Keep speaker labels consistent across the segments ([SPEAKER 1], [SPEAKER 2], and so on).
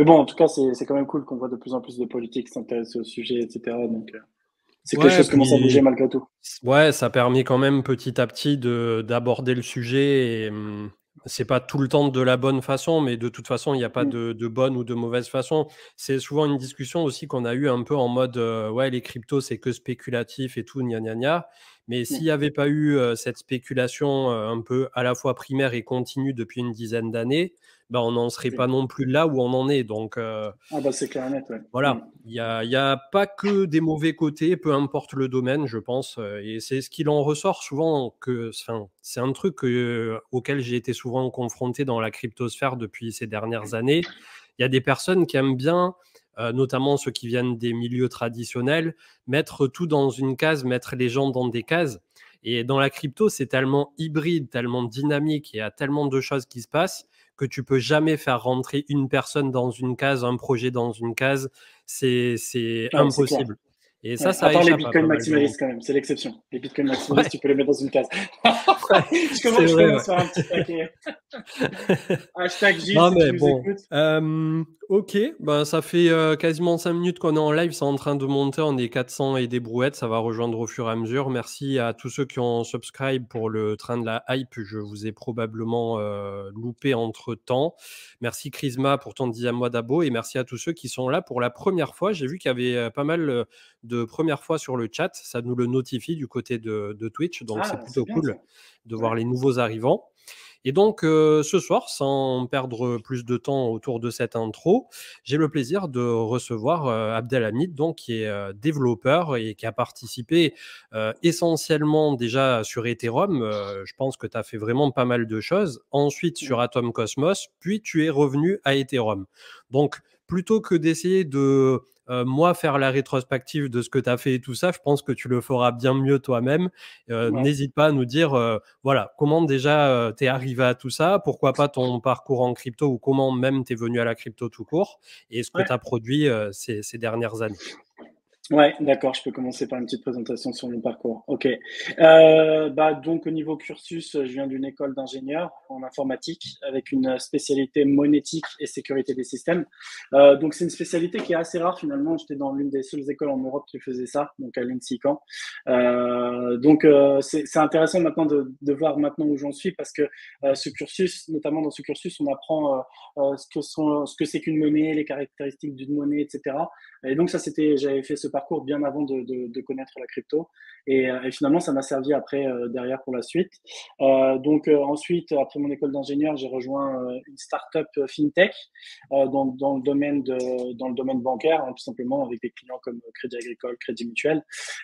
[SPEAKER 1] Mais bon, en tout cas, c'est quand même cool qu'on voit de plus en plus de politiques s'intéresser au sujet, etc. Donc, c'est que les
[SPEAKER 2] Ouais,
[SPEAKER 1] choses commencent à bouger
[SPEAKER 2] puis
[SPEAKER 1] malgré tout.
[SPEAKER 2] ouais, ça permet quand même petit à petit d'aborder le sujet et c'est pas tout le temps de la bonne façon, mais de toute façon, il n'y a pas
[SPEAKER 1] Mm.
[SPEAKER 2] de bonne ou de mauvaise façon. C'est souvent une discussion aussi qu'on a eu un peu en mode ouais, les cryptos, c'est que spéculatif et tout, gna gna gna. Mais s'il
[SPEAKER 1] Mm.
[SPEAKER 2] n'y avait pas eu cette spéculation un peu à la fois primaire et continue depuis une dizaine d'années, ben, on n'en serait pas
[SPEAKER 1] Oui.
[SPEAKER 2] non plus là où on en est. Donc,
[SPEAKER 1] Ah bah c'est clair et net, ouais. Mm.
[SPEAKER 2] voilà, il y a pas que des mauvais côtés, peu importe le domaine, je pense, et c'est ce qu'il en ressort souvent que enfin, c'est un truc, auquel j'ai été souvent confronté dans la cryptosphère depuis ces dernières années. Il y a des personnes qui aiment bien, notamment ceux qui viennent des milieux traditionnels, mettre tout dans une case, mettre les gens dans des cases et dans la crypto, c'est tellement hybride, tellement dynamique, il y a tellement de choses qui se passent que tu peux jamais faire rentrer une personne dans une case, un projet dans une case, c'est
[SPEAKER 1] Ouais, c'est clair.
[SPEAKER 2] impossible. Et
[SPEAKER 1] Ouais. À
[SPEAKER 2] ça
[SPEAKER 1] part les
[SPEAKER 2] échappe à
[SPEAKER 1] bitcoins
[SPEAKER 2] pas mal de monde.
[SPEAKER 1] maximalistes quand même, c'est l'exception. Les bitcoins maximalistes,
[SPEAKER 2] Ouais,
[SPEAKER 1] tu peux les mettre dans une case.
[SPEAKER 2] ouais, c'est
[SPEAKER 1] Je
[SPEAKER 2] vrai,
[SPEAKER 1] commence
[SPEAKER 2] ouais.
[SPEAKER 1] par un petit paquet. Hashtag Gilles,
[SPEAKER 2] Non,
[SPEAKER 1] si tu
[SPEAKER 2] mais
[SPEAKER 1] nous
[SPEAKER 2] bon.
[SPEAKER 1] écoutes.
[SPEAKER 2] Ok, ben, ça fait quasiment 5 minutes qu'on est en live, c'est en train de monter, on est 400 et des brouettes, ça va rejoindre au fur et à mesure. Merci à tous ceux qui ont subscribe pour le train de la hype, je vous ai probablement loupé entre-temps. Merci Chrisma pour ton 10e mois d'abo et merci à tous ceux qui sont là pour la première fois. J'ai vu qu'il y avait pas mal de premières fois sur le chat, ça nous le notifie du côté de Twitch, donc c'est
[SPEAKER 1] Ah, c'est
[SPEAKER 2] plutôt
[SPEAKER 1] bien ça.
[SPEAKER 2] cool de voir
[SPEAKER 1] Ouais.
[SPEAKER 2] les nouveaux arrivants. Et donc, ce soir, sans perdre plus de temps autour de cette intro, j'ai le plaisir de recevoir Abdelhamid, donc, qui est développeur et qui a participé essentiellement déjà sur Ethereum. Je pense que tu as fait vraiment pas mal de choses. Ensuite, sur
[SPEAKER 1] Ouais.
[SPEAKER 2] Atom Cosmos, puis tu es revenu à Ethereum. Donc, plutôt que d'essayer de moi faire la rétrospective de ce que tu as fait et tout ça, je pense que tu le feras bien mieux toi-même.
[SPEAKER 1] Ouais.
[SPEAKER 2] N'hésite pas à nous dire voilà, comment déjà t'es arrivé à tout ça, pourquoi pas ton parcours en crypto ou comment même t'es venu à la crypto tout court et ce que tu
[SPEAKER 1] Ouais.
[SPEAKER 2] as produit ces dernières années.
[SPEAKER 1] Ouais, d'accord, je peux commencer par une petite présentation sur mon parcours. Ok. Bah, donc, au niveau cursus, je viens d'une école d'ingénieur en informatique avec une spécialité monétique et sécurité des systèmes. Donc, c'est une spécialité qui est assez rare finalement. J'étais dans l'une des seules écoles en Europe qui faisait ça, donc à l'INSEE-Caen. C'est intéressant maintenant de voir maintenant où j'en suis parce que ce cursus, notamment dans ce cursus, on apprend ce que c'est qu'une monnaie, les caractéristiques d'une monnaie, etc. Et donc ça, j'avais fait ce parcours bien avant de connaître la crypto. Et finalement, ça m'a servi après derrière pour la suite. Ensuite, après mon école d'ingénieur, j'ai rejoint une startup fintech dans le domaine bancaire, hein, tout simplement avec des clients comme Crédit Agricole, Crédit Mutuel.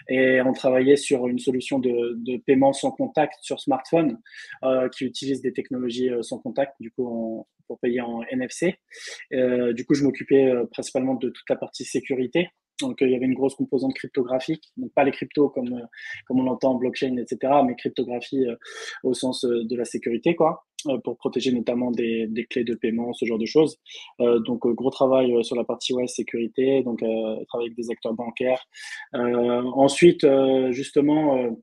[SPEAKER 1] Et on travaillait sur une solution de paiement sans contact sur smartphone qui utilise des technologies sans contact, du coup, pour payer en NFC. Du coup, je m'occupais principalement de toute la partie sécurité. Donc, il y avait une grosse composante cryptographique, donc pas les cryptos comme on l'entend, blockchain, etc., mais cryptographie au sens de la sécurité, quoi, pour protéger notamment des clés de paiement, ce genre de choses. Gros travail sur la partie ouais, sécurité, donc travail avec des acteurs bancaires. Ensuite, justement,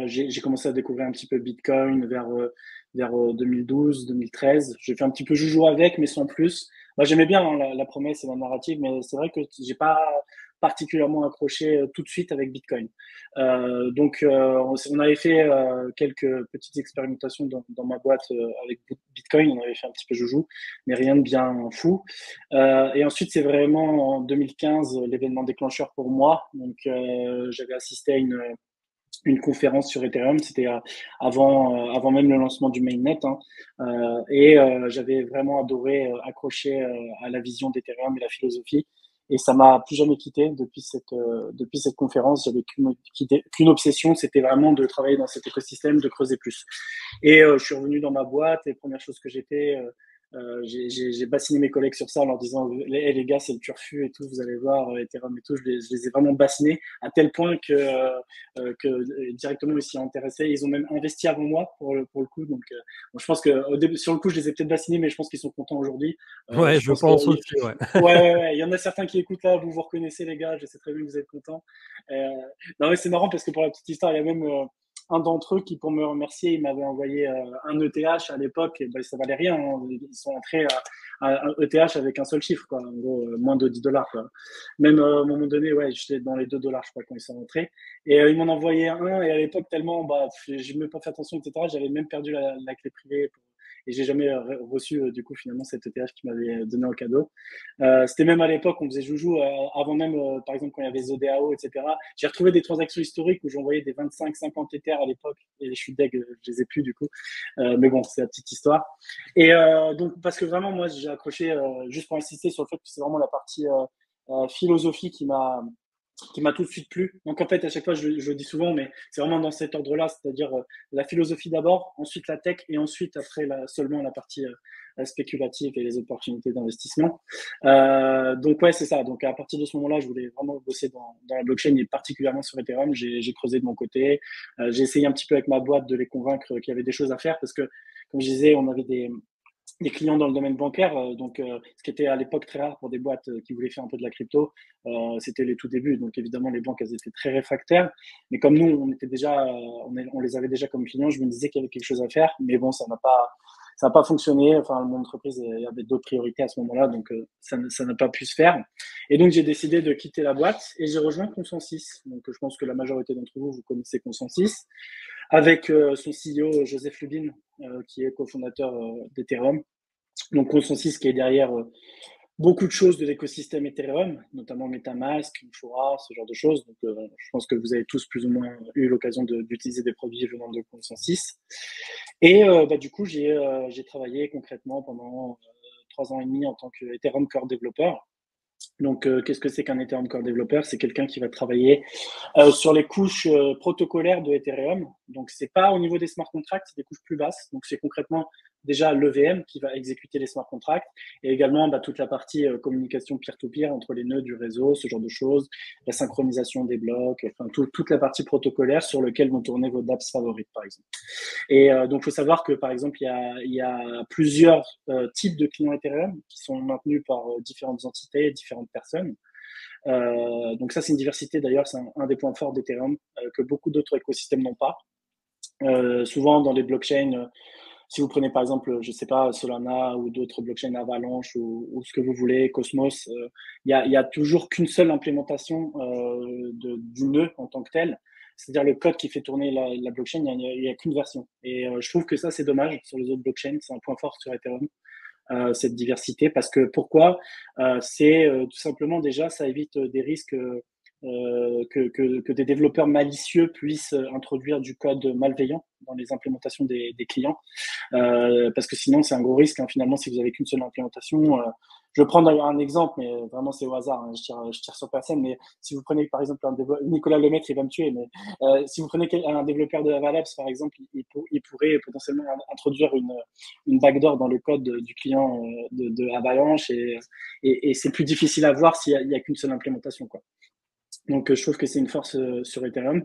[SPEAKER 1] j'ai commencé à découvrir un petit peu Bitcoin vers 2012, 2013. J'ai fait un petit peu joujou avec, mais sans plus. Moi, j'aimais bien hein, la promesse et la narrative, mais c'est vrai que j'ai pas particulièrement accroché tout de suite avec Bitcoin. On avait fait quelques petites expérimentations dans ma boîte avec Bitcoin. On avait fait un petit peu joujou, mais rien de bien fou. Et ensuite, c'est vraiment en 2015 l'événement déclencheur pour moi. Donc, j'avais assisté à une conférence sur Ethereum, c'était avant même le lancement du mainnet, hein. J'avais vraiment adoré accrocher à la vision d'Ethereum et la philosophie. Et ça m'a plus jamais quitté depuis cette conférence. J'avais qu'une obsession, c'était vraiment de travailler dans cet écosystème, de creuser plus. Je suis revenu dans ma boîte et première chose que j'ai bassiné mes collègues sur ça en leur disant les gars, c'est le turfu et tout, vous allez voir, Ethereum et tout. Je les ai vraiment bassinés à tel point que directement ils s'y intéressaient. Ils ont même investi avant moi pour le coup. Bon, je pense que au début, sur le coup, je les ai peut-être bassinés, mais je pense qu'ils sont contents aujourd'hui.
[SPEAKER 2] Ouais,
[SPEAKER 1] Je
[SPEAKER 2] je
[SPEAKER 1] pense que
[SPEAKER 2] pense aussi, ouais.
[SPEAKER 1] il y en a certains qui écoutent là, vous reconnaissez les gars, je sais très bien que vous êtes contents. Non mais c'est marrant parce que pour la petite histoire, il y a même un d'entre eux qui, pour me remercier, il m'avait envoyé un ETH à l'époque, et ben, ça valait rien, hein. Ils sont entrés à un ETH avec un seul chiffre, quoi. En gros, moins de 10 dollars, quoi. Même à un moment donné, ouais, j'étais dans les 2 dollars, je crois, quand ils sont rentrés. Et ils m'en envoyaient un, et à l'époque, tellement, bah, j'ai même pas fait attention, etc. J'avais même perdu la clé privée et j'ai jamais reçu du coup finalement cet ETH qui m'avait donné en cadeau. C'était même à l'époque, on faisait joujou avant même, par exemple quand il y avait ZODAO, etc. J'ai retrouvé des transactions historiques où j'envoyais des 25-50 Ethers à l'époque et je suis deg, je les ai plus du coup. Mais bon, c'est la petite histoire. Et donc parce que vraiment moi j'ai accroché juste pour insister sur le fait que c'est vraiment la partie philosophie qui m'a tout de suite plu. Donc en fait, à chaque fois, je le dis souvent, mais c'est vraiment dans cet ordre-là, c'est-à-dire la philosophie d'abord, ensuite la tech, et ensuite après seulement la partie spéculative et les opportunités d'investissement. Donc ouais, c'est ça. Donc à partir de ce moment-là, je voulais vraiment bosser dans la blockchain et particulièrement sur Ethereum. J'ai creusé de mon côté. J'ai essayé un petit peu avec ma boîte de les convaincre qu'il y avait des choses à faire parce que, comme je disais, on avait des clients dans le domaine bancaire, donc ce qui était à l'époque très rare pour des boîtes qui voulaient faire un peu de la crypto, c'était les tout débuts. Donc évidemment, les banques elles étaient très réfractaires, mais comme nous, on était déjà, on les avait déjà comme clients, je me disais qu'il y avait quelque chose à faire, mais bon, ça n'a pas fonctionné. Enfin, mon entreprise avait d'autres priorités à ce moment-là, donc ça n'a pas pu se faire. Et donc j'ai décidé de quitter la boîte et j'ai rejoint Consensus. Donc je pense que la majorité d'entre vous, vous connaissez Consensus avec son CEO Joseph Lubin, qui est cofondateur d'Ethereum. Donc Consensus qui est derrière beaucoup de choses de l'écosystème Ethereum, notamment MetaMask, Infura, ce genre de choses. Donc je pense que vous avez tous plus ou moins eu l'occasion d'utiliser des produits venant de Consensus. Et du coup, j'ai travaillé concrètement pendant 3 ans et demi en tant qu'Ethereum Core Developer. Donc, qu'est-ce que c'est qu'un Ethereum Core Developer? C'est quelqu'un qui va travailler sur les couches protocolaires de Ethereum. Donc, c'est pas au niveau des smart contracts, c'est des couches plus basses. Donc, c'est concrètement déjà l'EVM qui va exécuter les smart contracts et également toute la partie communication peer-to-peer entre les nœuds du réseau, ce genre de choses, la synchronisation des blocs, enfin toute la partie protocolaire sur laquelle vont tourner vos dApps favorites, par exemple. Et donc, il faut savoir que, par exemple, il y a plusieurs types de clients Ethereum qui sont maintenus par différentes entités, différentes personnes. Donc ça, c'est une diversité. D'ailleurs, c'est un des points forts d'Ethereum que beaucoup d'autres écosystèmes n'ont pas. Souvent, dans les blockchains, si vous prenez par exemple, je sais pas, Solana ou d'autres blockchains Avalanche ou ce que vous voulez, Cosmos, il y a toujours qu'une seule implémentation du nœud en tant que tel. C'est-à-dire le code qui fait tourner la blockchain, il y a qu'une version. Et je trouve que ça, c'est dommage sur les autres blockchains. C'est un point fort sur Ethereum, cette diversité. Parce que pourquoi c'est tout simplement déjà, ça évite des risques que des développeurs malicieux puissent introduire du code malveillant dans les implémentations des clients. Parce que sinon, c'est un gros risque. Hein, finalement, si vous avez qu'une seule implémentation, je vais prendre un exemple, mais vraiment, c'est au hasard. Hein, je tire sur personne. Mais si vous prenez, par exemple, Nicolas Lemaitre, il va me tuer. Mais si vous prenez un développeur de Avalabs, par exemple, il pourrait potentiellement introduire une backdoor dans le code du client de Avalanche. Et c'est plus difficile à voir s'il n'y a qu'une seule implémentation, quoi. Donc, je trouve que c'est une force sur Ethereum.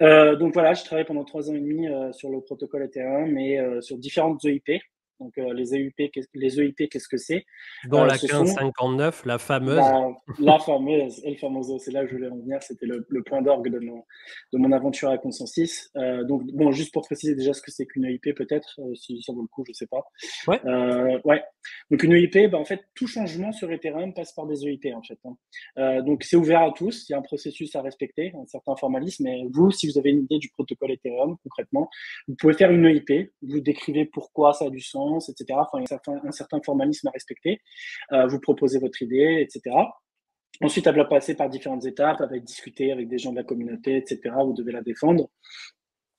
[SPEAKER 1] Donc voilà, je travaille pendant 3 ans et demi sur le protocole Ethereum et sur différentes EIP. Donc les EIP, qu'est-ce que c'est?
[SPEAKER 2] Dont la
[SPEAKER 1] Ce sont
[SPEAKER 2] 1559, la fameuse.
[SPEAKER 1] la fameuse El Famoso, c'est là que je voulais en venir, c'était le point d'orgue de mon aventure à Consensus. Donc bon, juste pour préciser déjà ce que c'est qu'une EIP peut-être, si ça vaut le coup, je sais pas.
[SPEAKER 2] Ouais.
[SPEAKER 1] Ouais. Donc une EIP, en fait, tout changement sur Ethereum passe par des EIP en fait. Hein. Donc c'est ouvert à tous, il y a un processus à respecter, un certain formalisme. Mais vous, si vous avez une idée du protocole Ethereum concrètement, vous pouvez faire une EIP, vous décrivez pourquoi ça a du sens, etc. Enfin, il y a un certain formalisme à respecter. Vous proposez votre idée, etc. Ensuite, elle doit passer par différentes étapes, avec discuter avec des gens de la communauté, etc. Vous devez la défendre.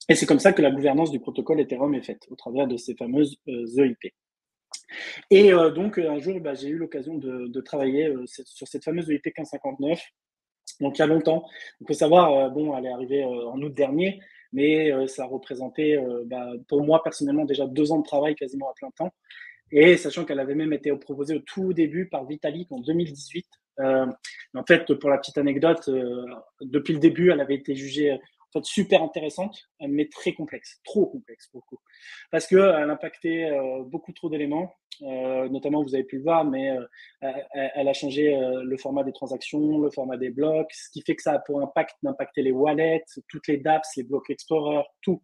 [SPEAKER 1] Et c'est comme ça que la gouvernance du protocole Ethereum est faite, au travers de ces fameuses EIP. Et donc, un jour, j'ai eu l'occasion de travailler sur cette fameuse EIP 1559. Donc, il y a longtemps. Il faut savoir, elle est arrivée en août dernier, mais ça représentait, pour moi, personnellement, déjà 2 ans de travail quasiment à plein temps. Et sachant qu'elle avait même été proposée au tout début par Vitalik en 2018. En fait, pour la petite anecdote, depuis le début, elle avait été jugée en fait, super intéressante, mais très complexe, trop complexe pour le coup. Parce qu'elle impactait beaucoup trop d'éléments, notamment vous avez pu le voir, mais elle a changé le format des transactions, le format des blocs, ce qui fait que ça a pour impact d'impacter les wallets, toutes les dApps, les blocs Explorer, tout.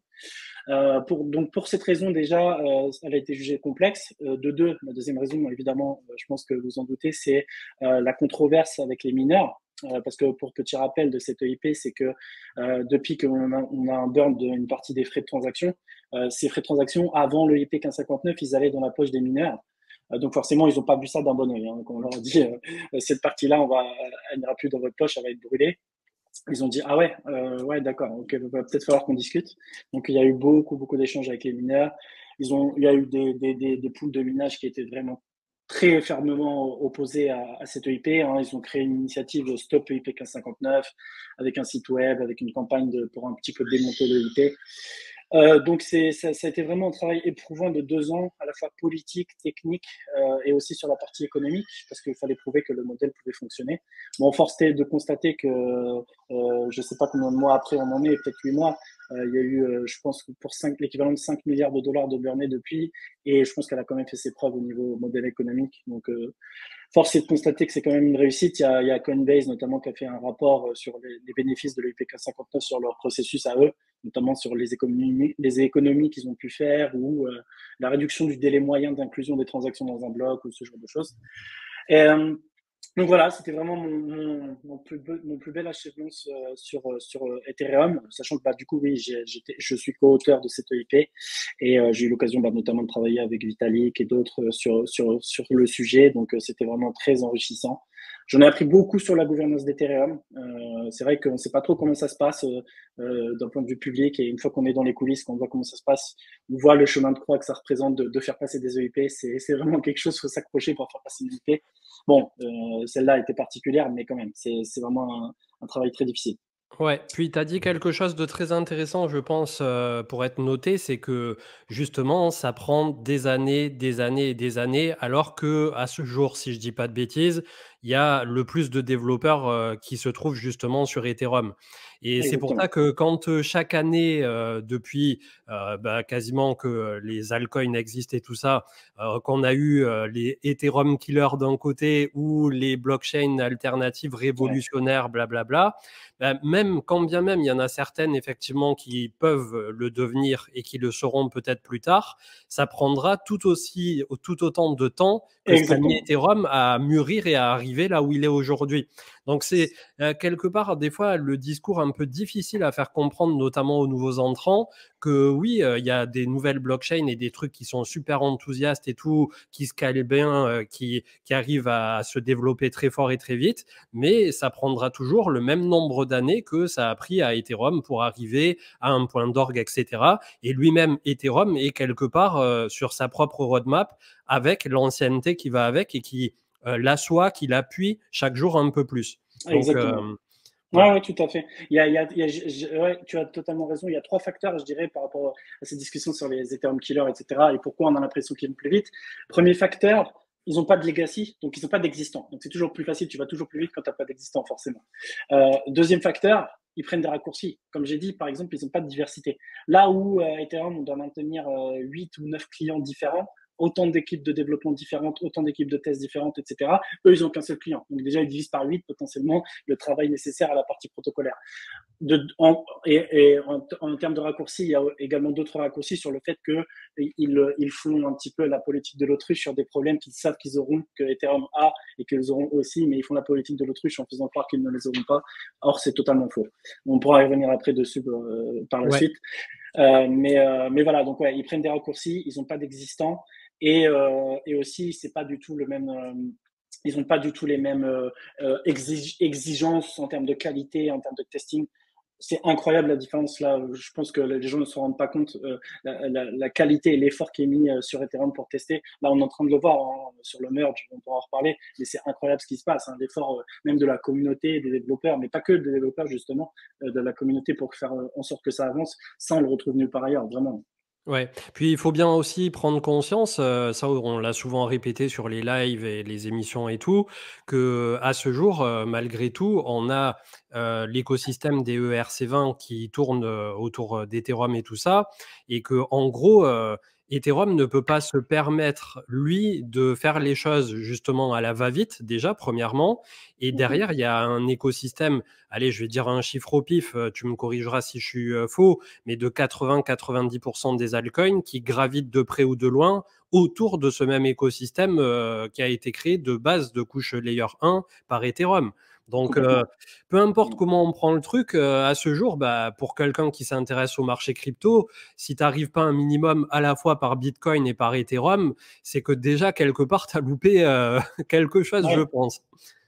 [SPEAKER 1] Donc pour cette raison déjà, elle a été jugée complexe. De deux, la deuxième raison, évidemment, je pense que vous en doutez, c'est la controverse avec les mineurs. Parce que pour petit rappel de cette EIP, c'est que depuis qu'on a un burn d'une partie des frais de transaction, ces frais de transaction, avant le IP 1559, ils allaient dans la poche des mineurs. Donc forcément, ils n'ont pas vu ça d'un bon oeil. Hein. Donc on leur a dit, cette partie-là, elle n'ira plus dans votre poche, elle va être brûlée. Ils ont dit ah ouais, ouais d'accord, ok, il va peut-être falloir qu'on discute. Donc il y a eu beaucoup d'échanges avec les mineurs. Il y a eu des poules de minage qui étaient vraiment très fermement opposées à cette EIP. Hein. Ils ont créé une initiative Stop EIP 1559 avec un site web, avec une campagne pour un petit peu démonter l'EIP. Donc ça a été vraiment un travail éprouvant de 2 ans, à la fois politique, technique et aussi sur la partie économique, parce qu'il fallait prouver que le modèle pouvait fonctionner. Bon, force est de constater que, je ne sais pas combien de mois après on en est, peut-être 8 mois, il y a eu, je pense, pour l'équivalent de 5 milliards de dollars de burn depuis, et je pense qu'elle a quand même fait ses preuves au niveau modèle économique. Donc, force est de constater que c'est quand même une réussite. Il y a Coinbase notamment qui a fait un rapport sur les bénéfices de l'EIP 59 sur leur processus à eux, notamment sur les économies qu'ils ont pu faire ou la réduction du délai moyen d'inclusion des transactions dans un bloc ou ce genre de choses. Et, donc voilà, c'était vraiment mon plus bel achievement sur Ethereum, sachant que bah, du coup, oui, je suis co-auteur de cette EIP et j'ai eu l'occasion bah, notamment de travailler avec Vitalik et d'autres sur le sujet, donc c'était vraiment très enrichissant. J'en ai appris beaucoup sur la gouvernance d'Ethereum. C'est vrai qu'on ne sait pas trop comment ça se passe d'un point de vue public, et une fois qu'on est dans les coulisses, qu'on voit comment ça se passe, on voit le chemin de croix que ça représente de faire passer des EIP. C'est vraiment quelque chose, il faut s'accrocher pour faire passer une EIP. Bon, celle-là était particulière, mais quand même, c'est vraiment un travail très difficile.
[SPEAKER 2] Ouais, puis tu as dit quelque chose de très intéressant, je pense, pour être noté, c'est que justement, ça prend des années, des années et des années, alors que à ce jour, si je dis pas de bêtises, il y a le plus de développeurs qui se trouvent justement sur Ethereum. Et c'est pour ça
[SPEAKER 1] Exactement.
[SPEAKER 2] que quand chaque année, depuis bah, quasiment que les altcoins existent et tout ça, qu'on a eu les Ethereum killers d'un côté ou les blockchains alternatives
[SPEAKER 1] Ouais,
[SPEAKER 2] révolutionnaires, blablabla, bah, même quand bien même il y en a certaines effectivement qui peuvent le devenir et qui le seront peut-être plus tard, ça prendra tout autant de temps que ce qu'a mis
[SPEAKER 1] exactement.
[SPEAKER 2] Ethereum à mûrir et à arriver là où il est aujourd'hui. Donc c'est quelque part des fois le discours un peu difficile à faire comprendre, notamment aux nouveaux entrants, que oui, il y a des nouvelles blockchains et des trucs qui sont super enthousiastes et tout, qui se calent bien, qui arrivent à se développer très fort et très vite, mais ça prendra toujours le même nombre d'années que ça a pris à Ethereum pour arriver à un point d'orgue, etc. Et lui-même, Ethereum est quelque part sur sa propre roadmap avec l'ancienneté qui va avec et qui l'assoit, qui l'appuie chaque jour un peu plus. Donc,
[SPEAKER 1] Exactement. Ouais,
[SPEAKER 2] voilà.
[SPEAKER 1] ouais, tout à fait. Ouais, tu as totalement raison. Il y a 3 facteurs, je dirais, par rapport à ces discussions sur les Ethereum killers, etc. Et pourquoi on a l'impression qu'ils vont plus vite. Premier facteur, ils n'ont pas de legacy, donc ils n'ont pas d'existant. Donc c'est toujours plus facile, tu vas toujours plus vite quand tu n'as pas d'existant, forcément. Deuxième facteur, ils prennent des raccourcis. Comme j'ai dit, par exemple, ils n'ont pas de diversité. Là où Ethereum, on doit maintenir 8 ou 9 clients différents, autant d'équipes de développement différentes, autant d'équipes de tests différentes, etc. Eux, ils n'ont qu'un seul client. Donc déjà, ils divisent par 8 potentiellement le travail nécessaire à la partie protocolaire. En termes de raccourcis, il y a également d'autres raccourcis sur le fait qu'ils font un petit peu la politique de l'autruche sur des problèmes qu'ils savent qu'ils auront, que Ethereum a et qu'ils auront aussi, mais ils font la politique de l'autruche en faisant croire qu'ils ne les auront pas. Or, c'est totalement faux. On pourra y revenir après dessus par la
[SPEAKER 2] Ouais.
[SPEAKER 1] suite. Mais voilà, donc ouais, ils prennent des raccourcis, ils n'ont pas d'existant et aussi, c'est pas du tout le même. Ils n'ont pas du tout les mêmes exigences en termes de qualité, en termes de testing. C'est incroyable la différence là. Je pense que les gens ne se rendent pas compte la qualité et l'effort qui est mis sur Ethereum pour tester. Là, on est en train de le voir sur le merge, on pourra en reparler, mais c'est incroyable ce qui se passe. Hein, l'effort même de la communauté, des développeurs, mais pas que des développeurs justement, de la communauté pour faire en sorte que ça avance. Ça, on le retrouve nulle part ailleurs, vraiment.
[SPEAKER 2] Ouais, puis il faut bien aussi prendre conscience, ça on l'a souvent répété sur les lives et les émissions et tout, que à ce jour, malgré tout, on a, l'écosystème des ERC20 qui tourne, autour, d'Ethereum et tout ça et que en gros, Ethereum ne peut pas se permettre, lui, de faire les choses justement à la va-vite déjà, premièrement et
[SPEAKER 1] Mhm.
[SPEAKER 2] derrière, il y a un écosystème, allez, je vais dire un chiffre au pif, tu me corrigeras si je suis, faux, mais de 80-90 des altcoins qui gravitent de près ou de loin autour de ce même écosystème qui a été créé de base de couche layer 1 par Ethereum. Donc,
[SPEAKER 1] Complètement.
[SPEAKER 2] peu importe
[SPEAKER 1] Mm.
[SPEAKER 2] comment on prend le truc, à ce jour, bah, pour quelqu'un qui s'intéresse au marché crypto, si tu n'arrives pas un minimum à la fois par Bitcoin et par Ethereum, c'est que déjà, quelque part, tu as loupé quelque chose, je
[SPEAKER 1] Ouais.
[SPEAKER 2] pense.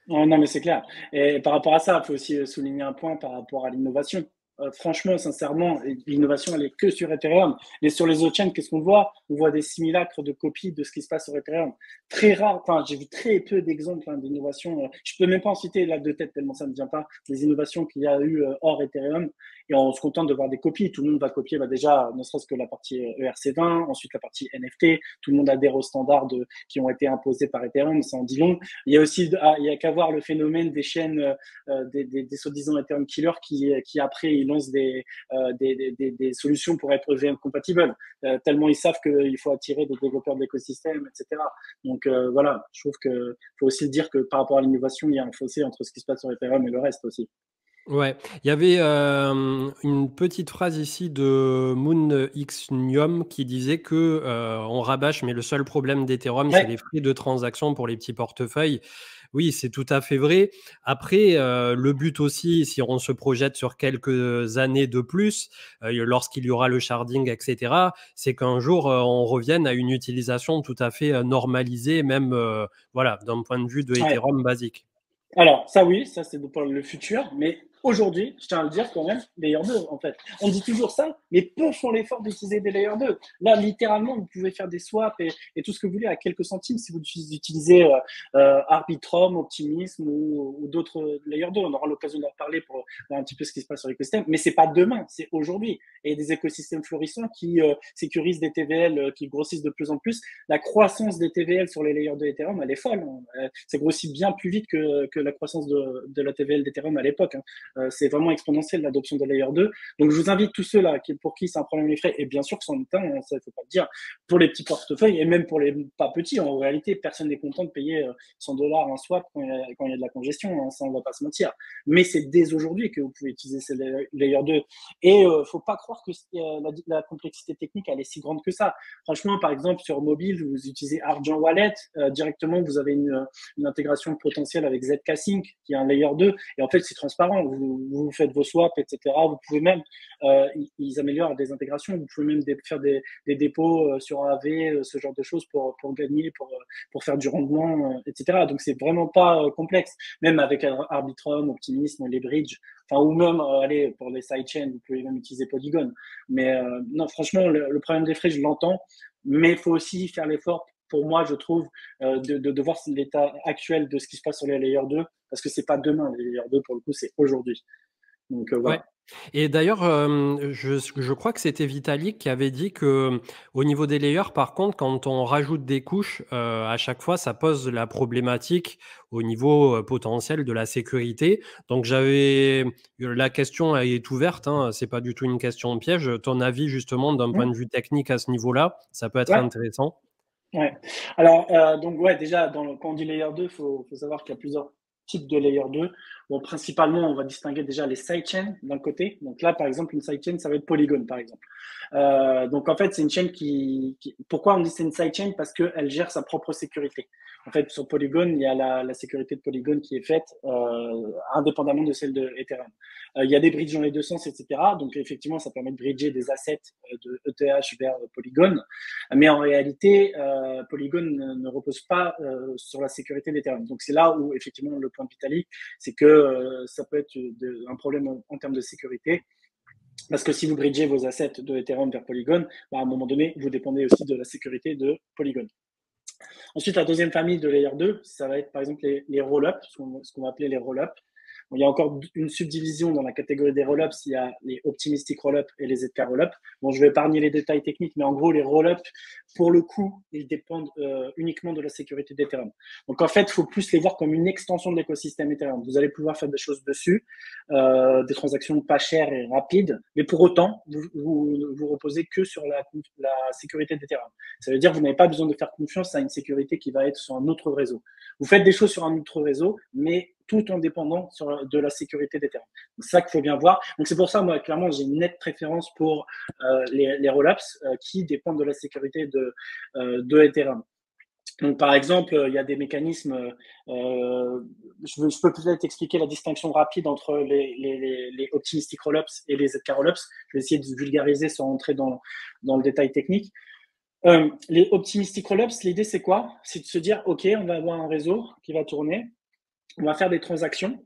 [SPEAKER 1] Ouais, non, mais c'est clair. Et par rapport à ça, il faut aussi souligner un point par rapport à l'innovation. Franchement, sincèrement, l'innovation, elle est que sur Ethereum. Et sur les autres chaînes, qu'est-ce qu'on voit? On voit des simulacres de copies de ce qui se passe sur Ethereum. Très rare. Enfin, j'ai vu très peu d'exemples d'innovation. Je peux même pas en citer là de tête tellement ça ne me vient pas. Des innovations qu'il y a eu hors Ethereum. Et on se contente de voir des copies. Tout le monde va copier bah, déjà, ne serait-ce que la partie ERC20, ensuite la partie NFT. Tout le monde adhère aux standards qui ont été imposés par Ethereum. Ça en dit long. Il y a aussi, il y a qu'à voir le phénomène des chaînes, des soi-disant Ethereum killers qui après ils lancent des solutions pour être EVM compatibles, tellement ils savent qu'il faut attirer des développeurs de l'écosystème, etc. Donc voilà, je trouve que faut aussi dire que par rapport à l'innovation, il y a un fossé entre ce qui se passe sur Ethereum et le reste aussi.
[SPEAKER 2] Ouais, il y avait, une petite phrase ici de Moon X Niom qui disait que, on rabâche, mais le seul problème d'Ethereum, c'est les
[SPEAKER 1] Ouais,
[SPEAKER 2] frais de transaction pour les petits portefeuilles. Oui, c'est tout à fait vrai. Après, le but aussi, si on se projette sur quelques années de plus, lorsqu'il y aura le sharding et cetera, c'est qu'un jour, on revienne à une utilisation tout à fait, normalisée, même, voilà, d'un point de vue de
[SPEAKER 1] ouais.
[SPEAKER 2] Ethereum basique.
[SPEAKER 1] Alors, ça oui, ça c'est pour le futur, mais aujourd'hui, je tiens à le dire quand même, Layer 2 en fait. On dit toujours ça, mais peu font l'effort d'utiliser des Layer 2. Là, littéralement, vous pouvez faire des swaps et tout ce que vous voulez à quelques centimes si vous utilisez Arbitrum, Optimism ou d'autres Layer 2. On aura l'occasion d'en reparler pour voir un petit peu ce qui se passe sur l'écosystème, mais c'est pas demain, c'est aujourd'hui. Et des écosystèmes florissants qui sécurisent des TVL qui grossissent de plus en plus. La croissance des TVL sur les Layer 2 Ethereum, elle est folle. Hein. Ça grossit bien plus vite que la croissance de la TVL d'Ethereum à l'époque. Hein. C'est vraiment exponentiel l'adoption de Layer 2. Donc je vous invite tous ceux là pour qui c'est un problème les frais, et bien sûr que c'en est un, hein, ça il faut pas le dire, pour les petits portefeuilles et même pour les pas petits, en réalité personne n'est content de payer 100 $ un swap quand il y a de la congestion, hein, ça on va pas se mentir. Mais c'est dès aujourd'hui que vous pouvez utiliser ces Layer 2 et faut pas croire que la complexité technique elle est si grande que ça. Franchement, par exemple sur mobile, vous utilisez Argent Wallet directement, vous avez une intégration potentielle avec ZK-Sync, qui est un layer 2. Et en fait, c'est transparent. Vous faites vos swaps, etc. Vous pouvez même, ils améliorent des intégrations. Vous pouvez même faire des dépôts sur AV, ce genre de choses pour gagner, pour faire du rendement, etc. Donc, c'est vraiment pas complexe. Même avec Arbitrum, Optimism, les bridges, enfin, ou même, allez, pour les sidechains, vous pouvez même utiliser Polygon. Mais non, franchement, le problème des frais, je l'entends. Mais il faut aussi faire l'effort pour moi, je trouve, de voir l'état actuel de ce qui se passe sur les layers 2, parce que c'est pas demain, les layers 2, pour le coup, c'est aujourd'hui. Donc
[SPEAKER 2] Ouais.
[SPEAKER 1] voilà.
[SPEAKER 2] Et d'ailleurs, je crois que c'était Vitalik qui avait dit que, au niveau des layers, par contre, quand on rajoute des couches, à chaque fois, ça pose la problématique au niveau, potentiel de la sécurité. Donc j'avais la question elle est ouverte, hein, c'est pas du tout une question piège. Ton avis justement d'un point
[SPEAKER 1] Mmh.
[SPEAKER 2] de vue technique à ce niveau-là, ça peut être
[SPEAKER 1] Ouais.
[SPEAKER 2] intéressant?
[SPEAKER 1] Ouais. Alors, donc ouais, déjà, quand on dit layer 2, faut savoir qu'il y a plusieurs types de layer 2. Bon, principalement, on va distinguer déjà les sidechains d'un côté. Donc là, par exemple, une sidechain, ça va être Polygon, par exemple. Donc en fait, c'est une chaîne pourquoi on dit c'est une sidechain? Parce qu'elle gère sa propre sécurité. En fait, sur Polygon, il y a la sécurité de Polygon qui est faite indépendamment de celle de Ethereum. Il y a des bridges dans les deux sens, etc. Donc effectivement, ça permet de bridger des assets de ETH vers Polygon. Mais en réalité, Polygon ne repose pas sur la sécurité d'Ethereum. Donc c'est là où effectivement le point de Vitalik, c'est que ça peut être un problème en termes de sécurité. Parce que si vous bridgez vos assets de Ethereum vers Polygon, bah, à un moment donné, vous dépendez aussi de la sécurité de Polygon. Ensuite, la deuxième famille de Layer 2, ça va être par exemple les roll-ups, ce qu'on va appeler les roll-ups. Il y a encore une subdivision dans la catégorie des rollups. Il y a les optimistic rollups et les ZK rollups. Bon, je vais épargner les détails techniques, mais en gros, les rollups, pour le coup, ils dépendent uniquement de la sécurité d'Ethereum. Donc, en fait, il faut plus les voir comme une extension de l'écosystème Ethereum. Vous allez pouvoir faire des choses dessus, des transactions pas chères et rapides, mais pour autant, vous reposez que sur la sécurité d'Ethereum. Ça veut dire que vous n'avez pas besoin de faire confiance à une sécurité qui va être sur un autre réseau. Vous faites des choses sur un autre réseau, mais tout en dépendant de la sécurité d'Ethereum. C'est ça qu'il faut bien voir. Donc c'est pour ça, moi, clairement, j'ai une nette préférence pour les rollups qui dépendent de la sécurité de Ethereum. Donc, par exemple, il y a des mécanismes. Je peux peut-être expliquer la distinction rapide entre les optimistic rollups et les ZK rollups. Je vais essayer de vulgariser sans entrer dans le détail technique. Les optimistic rollups, l'idée c'est quoi? C'est de se dire, ok, on va avoir un réseau qui va tourner, on va faire des transactions,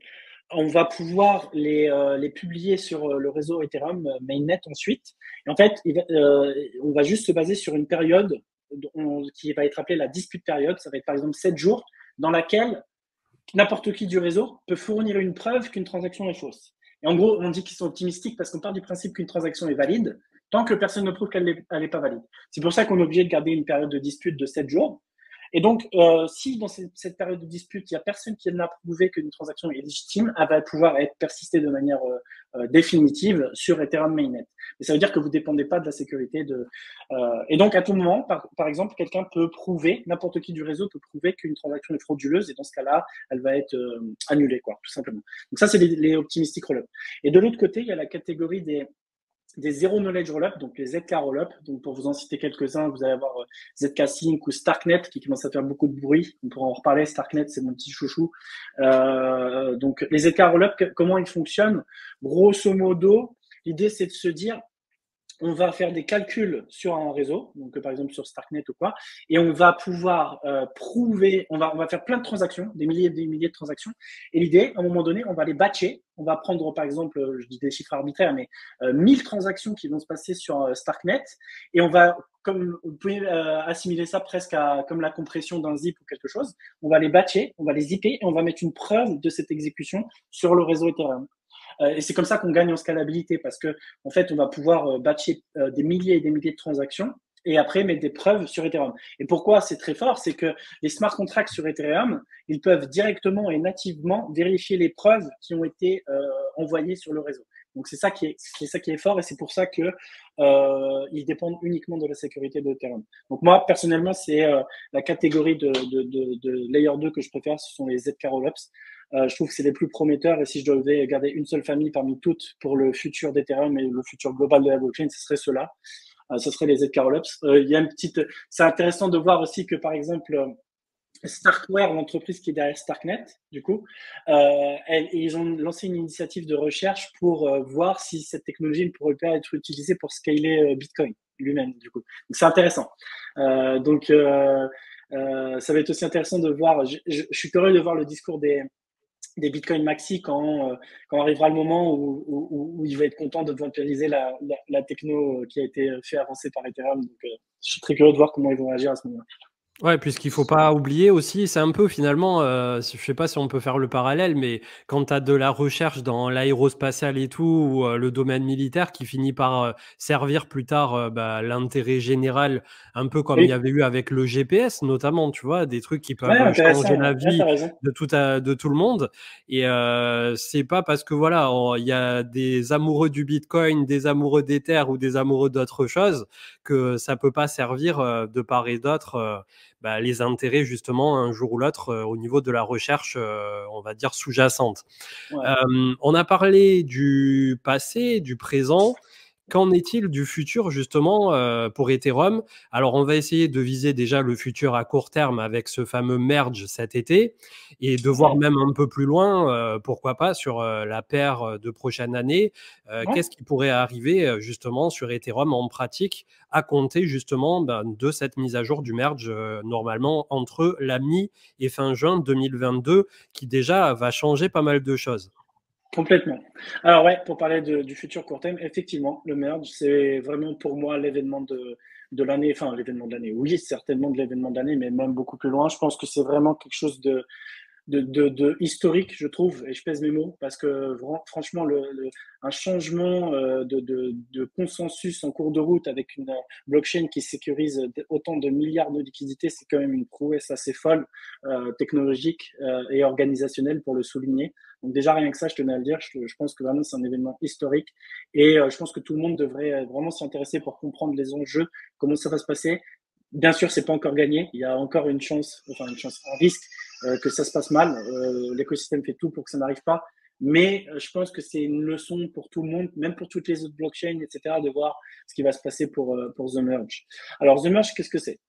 [SPEAKER 1] on va pouvoir les publier sur le réseau Ethereum mainnet ensuite. Et en fait, on va juste se baser sur une période qui va être appelée la dispute période. Ça va être par exemple 7 jours dans laquelle n'importe qui du réseau peut fournir une preuve qu'une transaction est fausse. Et en gros, on dit qu'ils sont optimistiques parce qu'on part du principe qu'une transaction est valide tant que personne ne prouve qu'elle n'est pas valide. C'est pour ça qu'on est obligé de garder une période de dispute de 7 jours. Et donc, si dans cette période de dispute, il n'y a personne qui n'a prouvé qu'une transaction est légitime, elle va pouvoir être persistée de manière définitive sur Ethereum Mainnet. Mais ça veut dire que vous ne dépendez pas de la sécurité et donc, à tout moment, par exemple, quelqu'un peut prouver, n'importe qui du réseau peut prouver qu'une transaction est frauduleuse et dans ce cas-là, elle va être annulée, quoi, tout simplement. Donc ça, c'est les optimistic rollups. Et de l'autre côté, il y a la catégorie des zero knowledge rollup, donc les ZK rollup. Donc pour vous en citer quelques-uns, vous allez avoir ZK Sync ou Starknet qui commence à faire beaucoup de bruit. On pourra en reparler. Starknet, c'est mon petit chouchou. Donc les ZK rollup, comment ils fonctionnent? Grosso modo, l'idée c'est de se dire on va faire des calculs sur un réseau, donc par exemple sur Starknet ou quoi, et on va pouvoir prouver, on va faire plein de transactions, des milliers et des milliers de transactions, et l'idée, à un moment donné, on va les batcher, on va prendre par exemple, je dis des chiffres arbitraires, mais 1000 transactions qui vont se passer sur Starknet, et on va, comme vous pouvez assimiler ça presque comme la compression d'un zip ou quelque chose, on va les batcher, on va les zipper, et on va mettre une preuve de cette exécution sur le réseau Ethereum. Et c'est comme ça qu'on gagne en scalabilité parce que en fait, on va pouvoir batcher des milliers et des milliers de transactions et après mettre des preuves sur Ethereum. Et pourquoi c'est très fort? C'est que les smart contracts sur Ethereum, ils peuvent directement et nativement vérifier les preuves qui ont été envoyées sur le réseau. Donc c'est ça qui est fort et c'est pour ça que ils dépendent uniquement de la sécurité de Ethereum. Donc moi personnellement c'est la catégorie de layer 2 que je préfère, ce sont les ZK rollups. Je trouve que c'est les plus prometteurs et si je devais garder une seule famille parmi toutes pour le futur d'Ethereum et le futur global de la blockchain, ce serait ceux-là. Ce serait les ZK rollups. Il y a c'est intéressant de voir aussi que par exemple Starkware, l'entreprise qui est derrière Starknet, du coup, ils ont lancé une initiative de recherche pour voir si cette technologie ne pourrait pas être utilisée pour scaler Bitcoin lui-même, du coup. Donc c'est intéressant. Ça va être aussi intéressant de voir. Je suis curieux de voir le discours des Bitcoin Maxi quand arrivera le moment où il va être content de vampiriser la techno qui a été fait avancer par Ethereum. Donc, je suis très curieux de voir comment ils vont réagir à ce moment-là.
[SPEAKER 2] Ouais, puisqu'il faut pas oublier aussi, c'est un peu finalement, je sais pas si on peut faire le parallèle, mais quand tu as de la recherche dans l'aérospatial et tout, ou le domaine militaire qui finit par servir plus tard l'intérêt général, un peu comme il y
[SPEAKER 1] Oui,
[SPEAKER 2] avait eu avec le GPS notamment, tu vois, des trucs qui
[SPEAKER 1] ouais,
[SPEAKER 2] peuvent changer
[SPEAKER 1] intéressant.
[SPEAKER 2] la
[SPEAKER 1] Ouais,
[SPEAKER 2] vie
[SPEAKER 1] t'as raison.
[SPEAKER 2] de tout le monde. Et c'est pas parce que voilà, il y a des amoureux du Bitcoin, des amoureux d'Ether ou des amoureux d'autres choses que ça peut pas servir de part et d'autre. Les intérêts justement un jour ou l'autre au niveau de la recherche, on va dire sous-jacente.
[SPEAKER 1] Ouais.
[SPEAKER 2] On a parlé du passé, du présent. Qu'en est-il du futur justement pour Ethereum? Alors on va essayer de viser déjà le futur à court terme avec ce fameux merge cet été et de voir
[SPEAKER 1] Ouais.
[SPEAKER 2] même un peu plus loin, pourquoi pas sur la paire de prochaines années.
[SPEAKER 1] Ouais.
[SPEAKER 2] Qu'est-ce qui pourrait arriver justement sur Ethereum en pratique à compter justement de cette mise à jour du merge normalement entre la mi et fin juin 2022 qui déjà va changer pas mal de choses.
[SPEAKER 1] Complètement. Alors ouais, pour parler du futur court terme, effectivement, le merge, c'est vraiment pour moi l'événement de l'année, enfin l'événement de l'année. Oui, certainement de l'événement de l'année, mais même beaucoup plus loin. Je pense que c'est vraiment quelque chose de historique, je trouve, et je pèse mes mots, parce que franchement, un changement de consensus en cours de route avec une blockchain qui sécurise autant de milliards de liquidités, c'est quand même une prouesse assez folle, technologique et organisationnelle pour le souligner. Donc déjà, rien que ça, je tenais à le dire, je pense que vraiment c'est un événement historique et je pense que tout le monde devrait vraiment s'y intéresser pour comprendre les enjeux, comment ça va se passer. Bien sûr, c'est pas encore gagné. Il y a encore une chance, un risque que ça se passe mal. L'écosystème fait tout pour que ça n'arrive pas. Mais je pense que c'est une leçon pour tout le monde, même pour toutes les autres blockchains, etc., de voir ce qui va se passer pour The Merge. Alors, The Merge, qu'est-ce que c'est?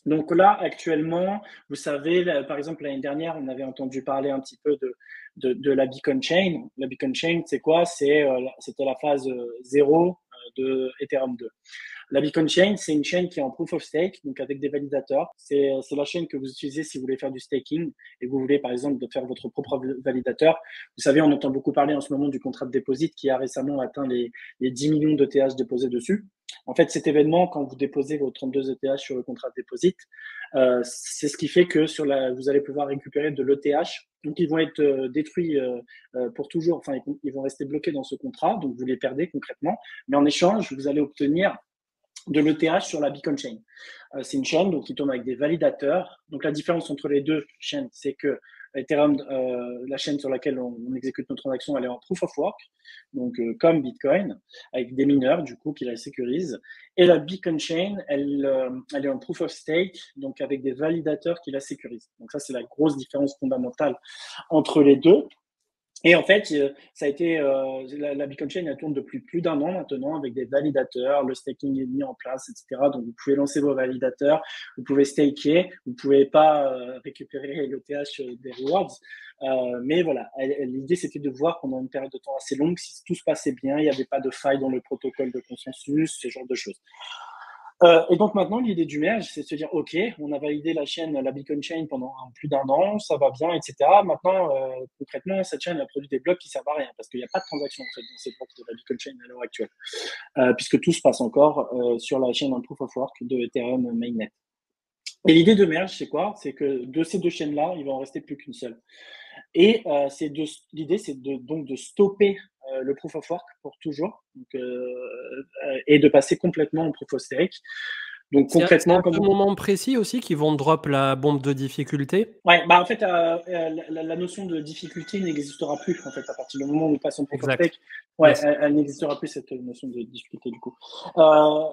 [SPEAKER 1] Donc là, actuellement, vous savez, là, par exemple, l'année dernière, on avait entendu parler un petit peu de la Beacon Chain. La Beacon Chain, c'est quoi? C'était la phase 0 de Ethereum 2. La Beacon Chain, c'est une chaîne qui est en proof of stake, donc avec des validateurs. C'est la chaîne que vous utilisez si vous voulez faire du staking et vous voulez, par exemple, de faire votre propre validateur. Vous savez, on entend beaucoup parler en ce moment du contrat de dépôt qui a récemment atteint les 10 millions d'ETH déposés dessus. En fait, cet événement, quand vous déposez vos 32 ETH sur le contrat de dépôt, c'est ce qui fait que vous allez pouvoir récupérer de l'ETH. Donc, ils vont être détruits pour toujours. Enfin, ils vont rester bloqués dans ce contrat. Donc, vous les perdez concrètement. Mais en échange, vous allez obtenir de l'ETH sur la Beacon Chain. C'est une chaîne donc, qui tourne avec des validateurs. Donc, la différence entre les deux chaînes, c'est que Ethereum, la chaîne sur laquelle on exécute nos transactions, elle est en proof of work, donc comme Bitcoin, avec des mineurs du coup qui la sécurisent. Et la Beacon Chain, elle est en proof of stake, donc avec des validateurs qui la sécurisent. Donc ça, c'est la grosse différence fondamentale entre les deux. Et en fait, ça a été la Beacon Chain, elle tourne depuis plus d'un an maintenant avec des validateurs, le staking est mis en place, etc. Donc vous pouvez lancer vos validateurs, vous pouvez staker, vous pouvez pas récupérer l'ETH des rewards, mais voilà, l'idée c'était de voir pendant une période de temps assez longue si tout se passait bien, il n'y avait pas de faille dans le protocole de consensus, ce genre de choses. Et donc maintenant, l'idée du merge, c'est de se dire, OK, on a validé la chaîne, la Beacon Chain pendant plus d'un an, ça va bien, etc. Maintenant, concrètement, cette chaîne a produit des blocs qui servent à rien parce qu'il n'y a pas de transaction en fait, dans ces blocs de la Beacon Chain à l'heure actuelle, puisque tout se passe encore sur la chaîne en proof of work de Ethereum Mainnet. Et l'idée de merge, c'est quoi? C'est que de ces deux chaînes-là, il va en rester plus qu'une seule. Et l'idée, c'est donc de stopper le proof of work pour toujours et de passer complètement en proof of stake. Donc concrètement,
[SPEAKER 2] c'est à ce moment précis aussi qu'ils vont drop la bombe de difficulté.
[SPEAKER 1] Ouais, bah en fait, la notion de difficulté n'existera plus en fait à partir du moment où on passe en proof of stake. Ouais, yes. Elle n'existera plus cette notion de difficulté du coup.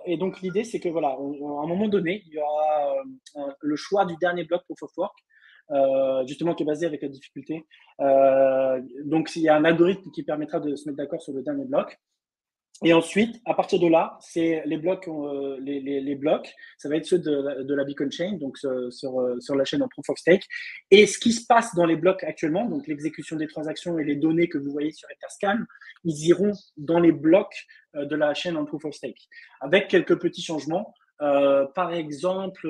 [SPEAKER 1] Et donc l'idée, c'est que voilà, à un moment donné, il y aura le choix du dernier bloc proof of work. Justement qui est basé avec la difficulté. Donc il y a un algorithme qui permettra de se mettre d'accord sur le dernier bloc. Et ensuite, à partir de là, c'est les blocs, les blocs, ça va être ceux de la Beacon Chain, donc sur la chaîne en Proof of Stake. Et ce qui se passe dans les blocs actuellement, donc l'exécution des transactions et les données que vous voyez sur Etherscan, ils iront dans les blocs de la chaîne en Proof of Stake, avec quelques petits changements. Par exemple,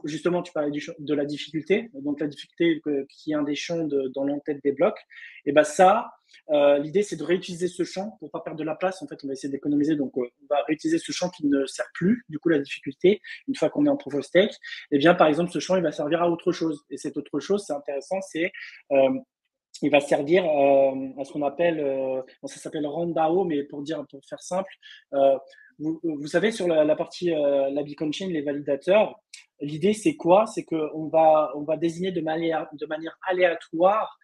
[SPEAKER 1] justement, tu parlais de la difficulté. Donc, la difficulté qui est un des champs dans l'entête des blocs. Et ça, l'idée, c'est de réutiliser ce champ pour pas perdre de la place. En fait, on va essayer d'économiser. Donc, on va réutiliser ce champ qui ne sert plus. Du coup, la difficulté, une fois qu'on est en proof of stake, eh bien, par exemple, ce champ, il va servir à autre chose. Et cette autre chose, c'est intéressant, c'est il va servir à ce qu'on appelle, ça s'appelle RANDAO, mais pour faire simple, vous savez, sur la partie la Beacon Chain, les validateurs, l'idée c'est quoi? C'est qu'on va désigner de manière aléatoire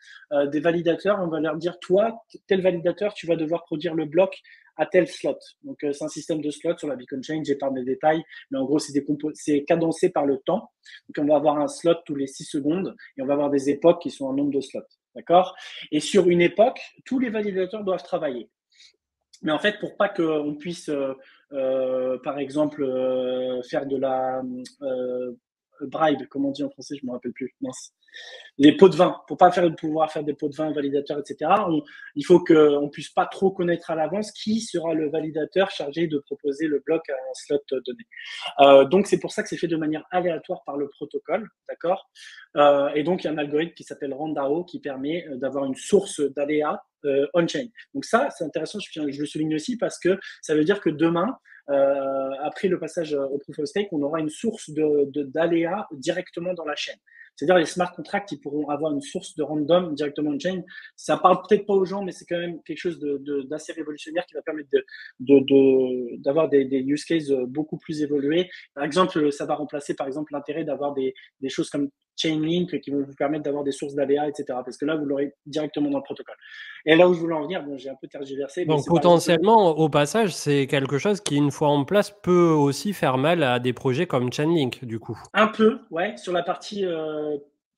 [SPEAKER 1] des validateurs. On va leur dire, toi, tel validateur, tu vas devoir produire le bloc à tel slot. Donc, c'est un système de slots sur la Beacon Chain. J'épargne les détails, mais en gros, c'est cadencé par le temps. Donc, on va avoir un slot tous les 6 secondes et on va avoir des époques qui sont un nombre de slots. D'accord? Et sur une époque, tous les validateurs doivent travailler. Mais en fait, pour pas qu'on puisse, par exemple, faire de la bribe, comme on dit en français, je me rappelle plus. Mince. Les pots de vin, pour pas pouvoir faire des pots de vin validateurs, etc. Il faut qu'on puisse pas trop connaître à l'avance qui sera le validateur chargé de proposer le bloc à un slot donné. Donc c'est pour ça que c'est fait de manière aléatoire par le protocole, d'accord. Et donc il y a un algorithme qui s'appelle RANDAO qui permet d'avoir une source d'aléa on-chain. Donc ça, c'est intéressant, je le souligne aussi parce que ça veut dire que demain, après le passage au proof of stake, on aura une source d'aléa directement dans la chaîne. C'est-à-dire les smart contracts, ils pourront avoir une source de random directement on-chain. Ça parle peut-être pas aux gens, mais c'est quand même quelque chose d'assez révolutionnaire qui va permettre d'avoir des use cases beaucoup plus évolués. Par exemple, ça va remplacer par exemple l'intérêt d'avoir des choses comme Chainlink qui vont vous permettre d'avoir des sources d'ADA, etc. Parce que là, vous l'aurez directement dans le protocole. Et là où je voulais en venir, bon, j'ai un peu tergiversé.
[SPEAKER 2] Donc potentiellement, au passage, c'est quelque chose qui, une fois en place, peut aussi faire mal à des projets comme Chainlink, du coup.
[SPEAKER 1] Un peu, ouais, sur la partie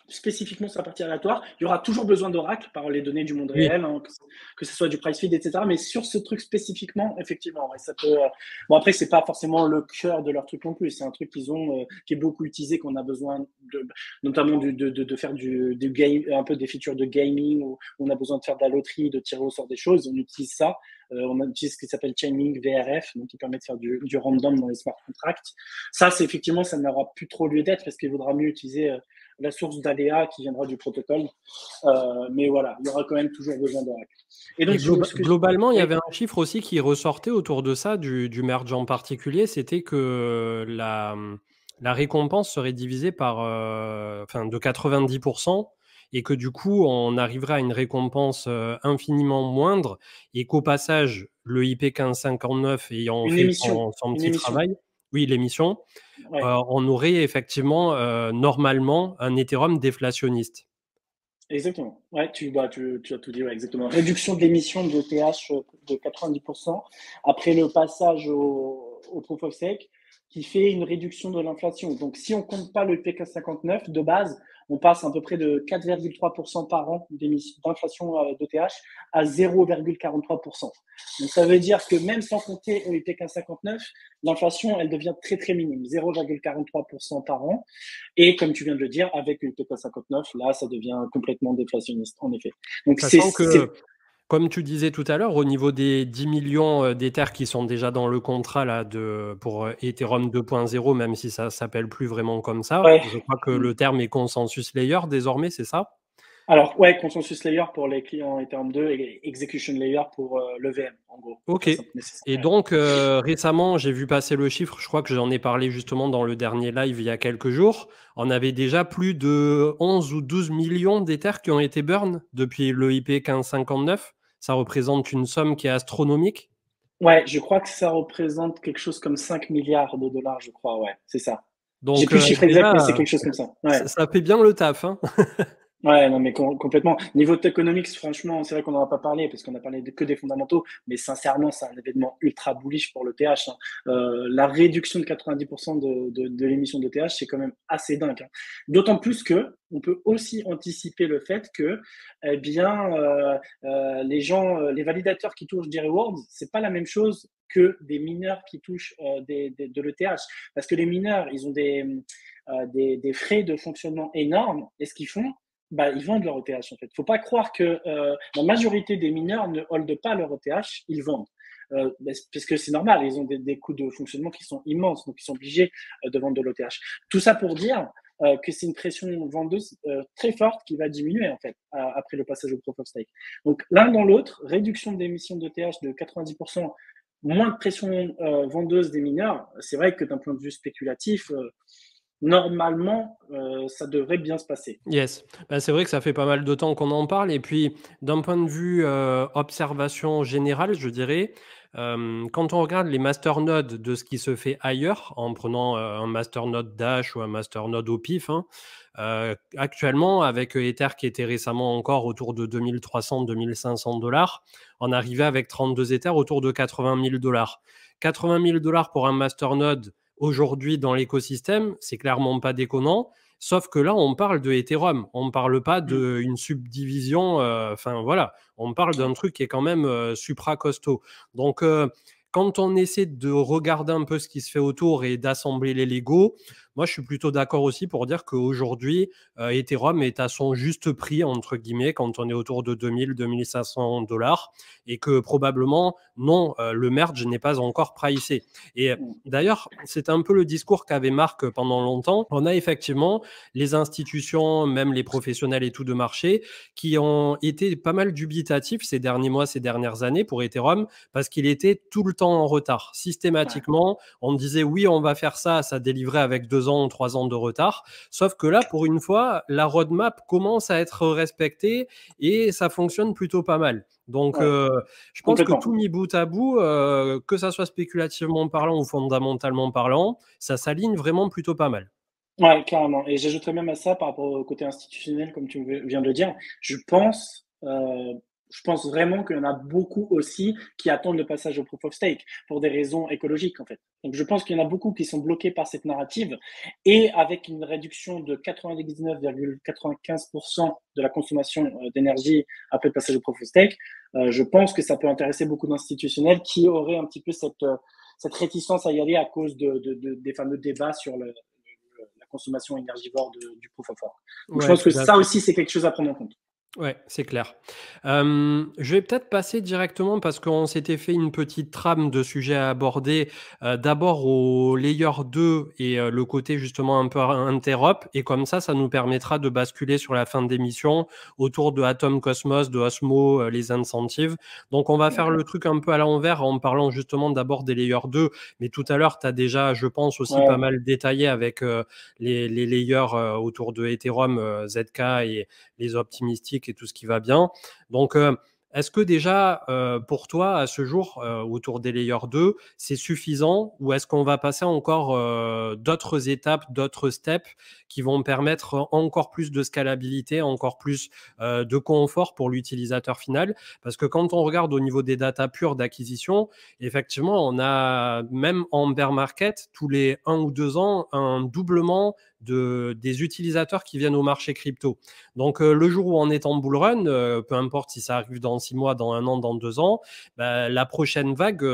[SPEAKER 1] spécifiquement sur la partie aléatoire. Il y aura toujours besoin d'Oracle par les données du monde réel, hein, que ce soit du price feed, etc. Mais sur ce truc spécifiquement, effectivement, ouais, ça peut. Bon, après, c'est pas forcément le cœur de leur truc non plus. C'est un truc qu'ils ont, qui est beaucoup utilisé, qu'on a besoin notamment de faire du game, un peu des features de gaming, où on a besoin de faire de la loterie, de tirer au sort des choses. On utilise ça. On utilise ce qui s'appelle Chainlink VRF, donc qui permet de faire du random dans les smart contracts. Ça, c'est effectivement, ça n'aura plus trop lieu d'être parce qu'il vaudra mieux utiliser la source d'ADA qui viendra du protocole. Mais voilà, il y aura quand même toujours besoin d'Oracle.
[SPEAKER 2] Et donc, globalement, il y avait un chiffre aussi qui ressortait autour de ça, du merge en particulier, c'était que la récompense serait divisée par, de 90%, et que du coup, on arriverait à une récompense infiniment moindre, et qu'au passage, le IP 1559 ayant fait son petit travail, oui, l'émission, ouais. On aurait effectivement, normalement, un Ethereum déflationniste.
[SPEAKER 1] Exactement. Ouais, tu as tout dit, ouais, exactement. Réduction de l'émission de TH de 90% après le passage au Proof of Stake, qui fait une réduction de l'inflation. Donc, si on compte pas le PK59 de base, on passe à peu près de 4,3% par an d'inflation d'ETH à 0,43%. Donc, ça veut dire que même sans compter le PK59, l'inflation, elle devient très, très minime, 0,43% par an. Et comme tu viens de le dire, avec le PK59, là, ça devient complètement déflationniste, en effet. Donc,
[SPEAKER 2] comme tu disais tout à l'heure, au niveau des 10 millions d'Ethers qui sont déjà dans le contrat là, pour Ethereum 2.0, même si ça ne s'appelle plus vraiment comme ça, ouais. Je crois que le terme est consensus layer désormais, c'est ça?
[SPEAKER 1] Alors, ouais, consensus layer pour les clients Ethereum 2 et execution layer pour le VM, en gros.
[SPEAKER 2] Ok. Et donc, récemment, j'ai vu passer le chiffre, je crois que j'en ai parlé justement dans le dernier live il y a quelques jours. On avait déjà plus de 11 ou 12 millions d'Ethers qui ont été burn depuis le IP 1559. Ça représente une somme qui est astronomique.
[SPEAKER 1] Ouais, je crois que ça représente quelque chose comme 5 milliards de dollars, je crois, ouais, c'est ça.
[SPEAKER 2] Donc,
[SPEAKER 1] j'ai plus le chiffre exact, mais c'est quelque chose comme ça. Ouais.
[SPEAKER 2] Ça fait bien le taf, hein.
[SPEAKER 1] Ouais, non, mais complètement. Niveau tokenomics, franchement, c'est vrai qu'on n'en a pas parlé parce qu'on a parlé que des fondamentaux, mais sincèrement, c'est un événement ultra bullish pour le TH. Hein. La réduction de 90% de l'émission de TH, c'est quand même assez dingue. Hein. D'autant plus que on peut aussi anticiper le fait que, eh bien, les gens, les validateurs qui touchent des rewards, c'est pas la même chose que des mineurs qui touchent de l'ETH, parce que les mineurs, ils ont des frais de fonctionnement énormes, et ce qu'ils font, ils vendent leur ETH en fait. Faut pas croire que la majorité des mineurs ne holdent pas leur ETH, ils vendent. Parce que c'est normal, ils ont des coûts de fonctionnement qui sont immenses, donc ils sont obligés de vendre de l'ETH. Tout ça pour dire que c'est une pression vendeuse très forte qui va diminuer en fait après le passage au Proof of Stake. Donc l'un dans l'autre, réduction d'émissions d'ETH de 90%, moins de pression vendeuse des mineurs. C'est vrai que d'un point de vue spéculatif, normalement, ça devrait bien se passer.
[SPEAKER 2] Yes. C'est vrai que ça fait pas mal de temps qu'on en parle. Et puis, d'un point de vue observation générale, je dirais, quand on regarde les masternodes de ce qui se fait ailleurs, en prenant un masternode Dash ou un masternode au pif, hein, actuellement, avec Ether qui était récemment encore autour de 2300-2500 $, on arrivait avec 32 Ethers autour de 80 000 $. 80 000 $ pour un masternode aujourd'hui dans l'écosystème, c'est clairement pas déconnant. Sauf que là, on parle de Ethereum, on ne parle pas d'une subdivision. Voilà, on parle d'un truc qui est quand même supra costaud. Donc, quand on essaie de regarder un peu ce qui se fait autour et d'assembler les Legos, moi, je suis plutôt d'accord aussi pour dire qu'aujourd'hui, Ethereum est à son juste prix, entre guillemets, quand on est autour de 2000-2500 $, et que probablement, non, le merge n'est pas encore pricé. Et d'ailleurs, c'est un peu le discours qu'avait Marc pendant longtemps. On a effectivement les institutions, même les professionnels et tout de marché, qui ont été pas mal dubitatifs ces derniers mois, ces dernières années pour Ethereum, parce qu'il était tout le temps en retard. Systématiquement, on disait oui, on va faire ça, ça délivrait avec 2 2 ans ou 3 ans de retard. Sauf que là, pour une fois, la roadmap commence à être respectée et ça fonctionne plutôt pas mal. Donc, je pense que tout mis bout à bout, que ça soit spéculativement parlant ou fondamentalement parlant, ça s'aligne vraiment plutôt pas mal.
[SPEAKER 1] Ouais, carrément. Et j'ajouterais même à ça, par rapport au côté institutionnel, comme tu viens de le dire, je pense vraiment qu'il y en a beaucoup aussi qui attendent le passage au proof of stake pour des raisons écologiques, en fait. Donc, je pense qu'il y en a beaucoup qui sont bloqués par cette narrative et avec une réduction de 99,95% de la consommation d'énergie après le passage au proof of stake, je pense que ça peut intéresser beaucoup d'institutionnels qui auraient un petit peu cette réticence à y aller à cause des fameux débats sur la consommation énergivore du proof of work. Donc, je pense que ça aussi, c'est quelque chose à prendre en compte.
[SPEAKER 2] Ouais, c'est clair. Je vais peut-être passer directement parce qu'on s'était fait une petite trame de sujets à aborder. D'abord au layer 2 et le côté justement un peu interop. Et comme ça nous permettra de basculer sur la fin de l'émission autour de Atom Cosmos, de Osmo, les incentives. Donc on va faire le truc un peu à l'envers en parlant justement d'abord des layers 2. Mais tout à l'heure, tu as déjà, je pense, aussi pas mal détaillé avec les layers autour de Ethereum, ZK et les optimistiques et tout ce qui va bien. Donc, est-ce que déjà, pour toi, à ce jour, autour des layers 2, c'est suffisant ou est-ce qu'on va passer encore d'autres étapes, d'autres steps qui vont permettre encore plus de scalabilité, encore plus de confort pour l'utilisateur final? Parce que quand on regarde au niveau des data pures d'acquisition, effectivement, on a même en bear market, tous les 1 ou 2 ans, un doublement des utilisateurs qui viennent au marché crypto. Donc, le jour où on est en bull run, peu importe si ça arrive dans 6 mois, dans 1 an, dans 2 ans, la prochaine vague,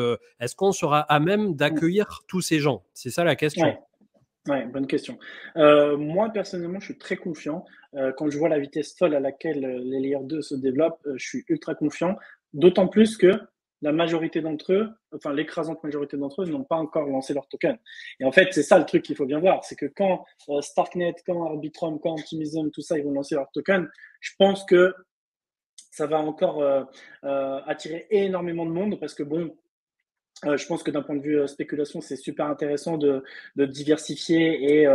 [SPEAKER 2] est-ce qu'on sera à même d'accueillir tous ces gens? C'est ça la question.
[SPEAKER 1] Ouais, bonne question. Moi, personnellement, je suis très confiant. Quand je vois la vitesse folle à laquelle les layers 2 se développent, je suis ultra confiant. D'autant plus que la majorité d'entre eux, enfin l'écrasante majorité d'entre eux, n'ont pas encore lancé leur token. Et en fait, c'est ça le truc qu'il faut bien voir, c'est que quand Starknet, quand Arbitrum, quand Optimism, tout ça, ils vont lancer leur token, je pense que ça va encore attirer énormément de monde parce que bon, je pense que d'un point de vue spéculation, c'est super intéressant de diversifier et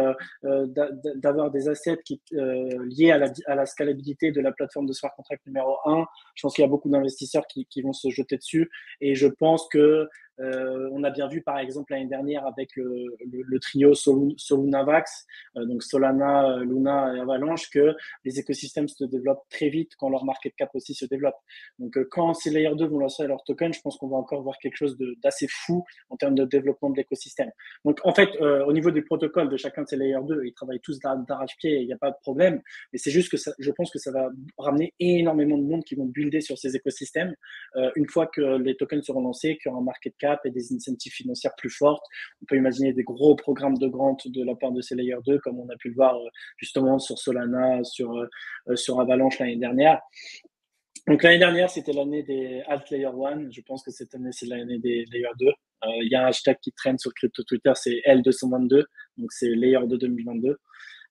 [SPEAKER 1] d'avoir des assets liés à la scalabilité de la plateforme de smart contract numéro 1. Je pense qu'il y a beaucoup d'investisseurs qui vont se jeter dessus et je pense que on a bien vu par exemple l'année dernière avec le trio Solunavax, donc Solana, Luna et Avalanche, que les écosystèmes se développent très vite quand leur market cap aussi se développe. Donc quand ces layer 2 vont lancer leur token, je pense qu'on va encore voir quelque chose d'assez fou en termes de développement de l'écosystème. Donc en fait, au niveau des protocoles de chacun de ces layer 2, ils travaillent tous d'arrache-pied, il n'y a pas de problème, mais c'est juste que je pense que ça va ramener énormément de monde qui vont builder sur ces écosystèmes une fois que les tokens seront lancés, qu'il y aura un market cap et des incentives financières plus fortes. On peut imaginer des gros programmes de grant de la part de ces layer 2, comme on a pu le voir justement sur Solana, sur Avalanche l'année dernière. Donc l'année dernière, c'était l'année des Alt Layer 1. Je pense que cette année, c'est l'année des Layer 2. Il y a un hashtag qui traîne sur crypto Twitter, c'est L222. Donc c'est Layer 2 2022.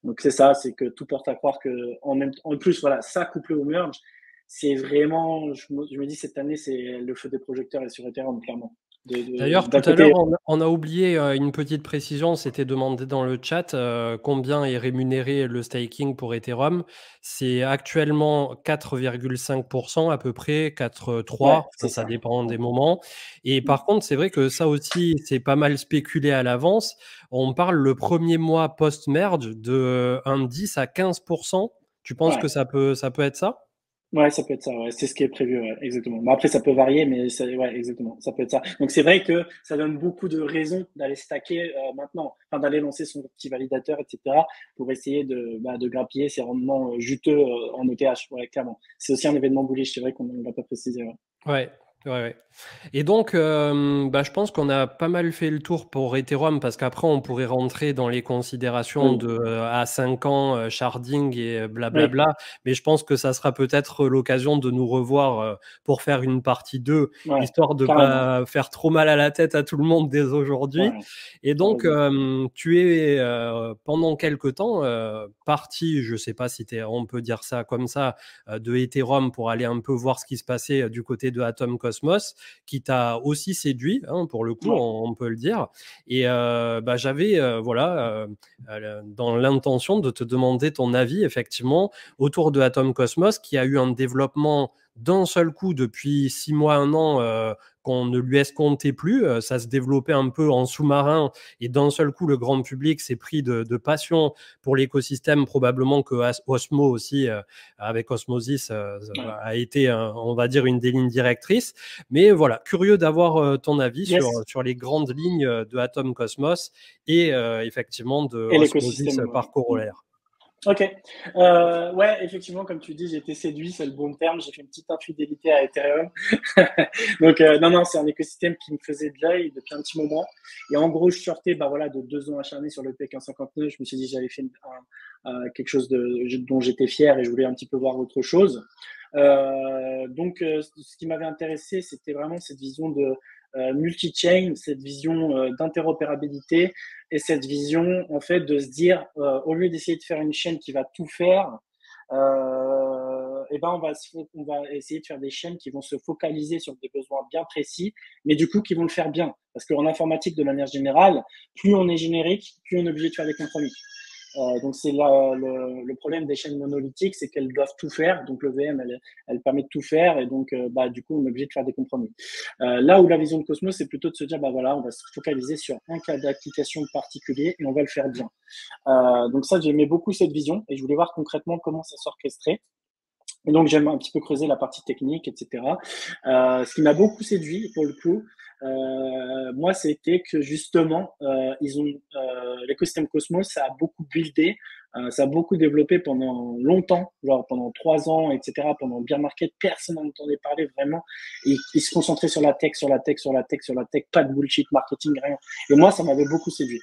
[SPEAKER 1] Donc c'est ça, c'est que tout porte à croire que en plus, voilà, ça couplé au merge, c'est vraiment, je me dis cette année, c'est le feu des projecteurs et sur Ethereum, clairement.
[SPEAKER 2] D'ailleurs, tout à l'heure, on a oublié une petite précision, c'était demandé dans le chat combien est rémunéré le staking pour Ethereum. C'est actuellement 4,5% à peu près, 4,3%, ça dépend des moments. Et par contre, c'est vrai que ça aussi, c'est pas mal spéculé à l'avance. On parle le premier mois post-merge de un 10 à 15%. Tu penses que ça peut être ça?
[SPEAKER 1] Ouais, ça peut être ça, ouais. C'est ce qui est prévu, ouais, exactement. Bon, après, ça peut varier, mais ouais, exactement, ça peut être ça. Donc, c'est vrai que ça donne beaucoup de raisons d'aller stacker maintenant, enfin, d'aller lancer son petit validateur, etc., pour essayer de grappiller ces rendements juteux en ETH, ouais, clairement. C'est aussi un événement bullish, c'est vrai qu'on ne l'a pas précisé.
[SPEAKER 2] Ouais. Ouais. Et donc, je pense qu'on a pas mal fait le tour pour Ethereum parce qu'après, on pourrait rentrer dans les considérations de à 5 ans, sharding et blablabla. Mais je pense que ça sera peut-être l'occasion de nous revoir pour faire une partie 2, histoire de pas faire trop mal à la tête à tout le monde dès aujourd'hui. Et donc, tu es pendant quelque temps parti, je sais pas si on peut dire ça comme ça, de Ethereum pour aller un peu voir ce qui se passait du côté de Atom Cosmos. Cosmos, qui t'a aussi séduit, hein, pour le coup, on peut le dire. Et j'avais dans l'intention de te demander ton avis, effectivement, autour de Atom Cosmos, qui a eu un développement d'un seul coup depuis 6 mois, 1 an, qu'on ne lui escomptait plus. Ça se développait un peu en sous-marin et d'un seul coup, le grand public s'est pris de passion pour l'écosystème, probablement que Osmo aussi, avec Osmosis, a été, on va dire, une des lignes directrices. Mais voilà, curieux d'avoir ton avis sur les grandes lignes de Atom Cosmos et effectivement de Osmosis par corollaire.
[SPEAKER 1] Ok. Ouais, effectivement, comme tu dis, j'ai été séduit, c'est le bon terme. J'ai fait une petite infidélité à Ethereum. Donc, non, c'est un écosystème qui me faisait de l'œil depuis un petit moment. Et en gros, je sortais de 2 ans acharnés sur le P1559. Je me suis dit, j'avais fait quelque chose dont j'étais fier et je voulais un petit peu voir autre chose. Donc, ce qui m'avait intéressé, c'était vraiment cette vision de multi-chain, cette vision d'interopérabilité et cette vision en fait de se dire au lieu d'essayer de faire une chaîne qui va tout faire, on va essayer de faire des chaînes qui vont se focaliser sur des besoins bien précis, mais du coup qui vont le faire bien. Parce qu'en informatique, de manière générale, plus on est générique, plus on est obligé de faire des compromis. Donc c'est le problème des chaînes monolithiques, c'est qu'elles doivent tout faire. Donc le VM, elle permet de tout faire, et donc du coup on est obligé de faire des compromis. Là où la vision de Cosmos, c'est plutôt de se dire on va se focaliser sur un cas d'application particulier et on va le faire bien. Donc ça, j'aimais beaucoup cette vision et je voulais voir concrètement comment ça s'orchestrait. Et donc, j'aime un petit peu creuser la partie technique, etc. Ce qui m'a beaucoup séduit, pour le coup, moi, c'était que justement, l'écosystème Cosmos, ça a beaucoup buildé, ça a beaucoup développé pendant longtemps, genre pendant 3 ans, etc. Pendant le bear market, personne n'en entendait parler vraiment. Ils se concentraient sur la tech, pas de bullshit marketing, rien. Et moi, ça m'avait beaucoup séduit.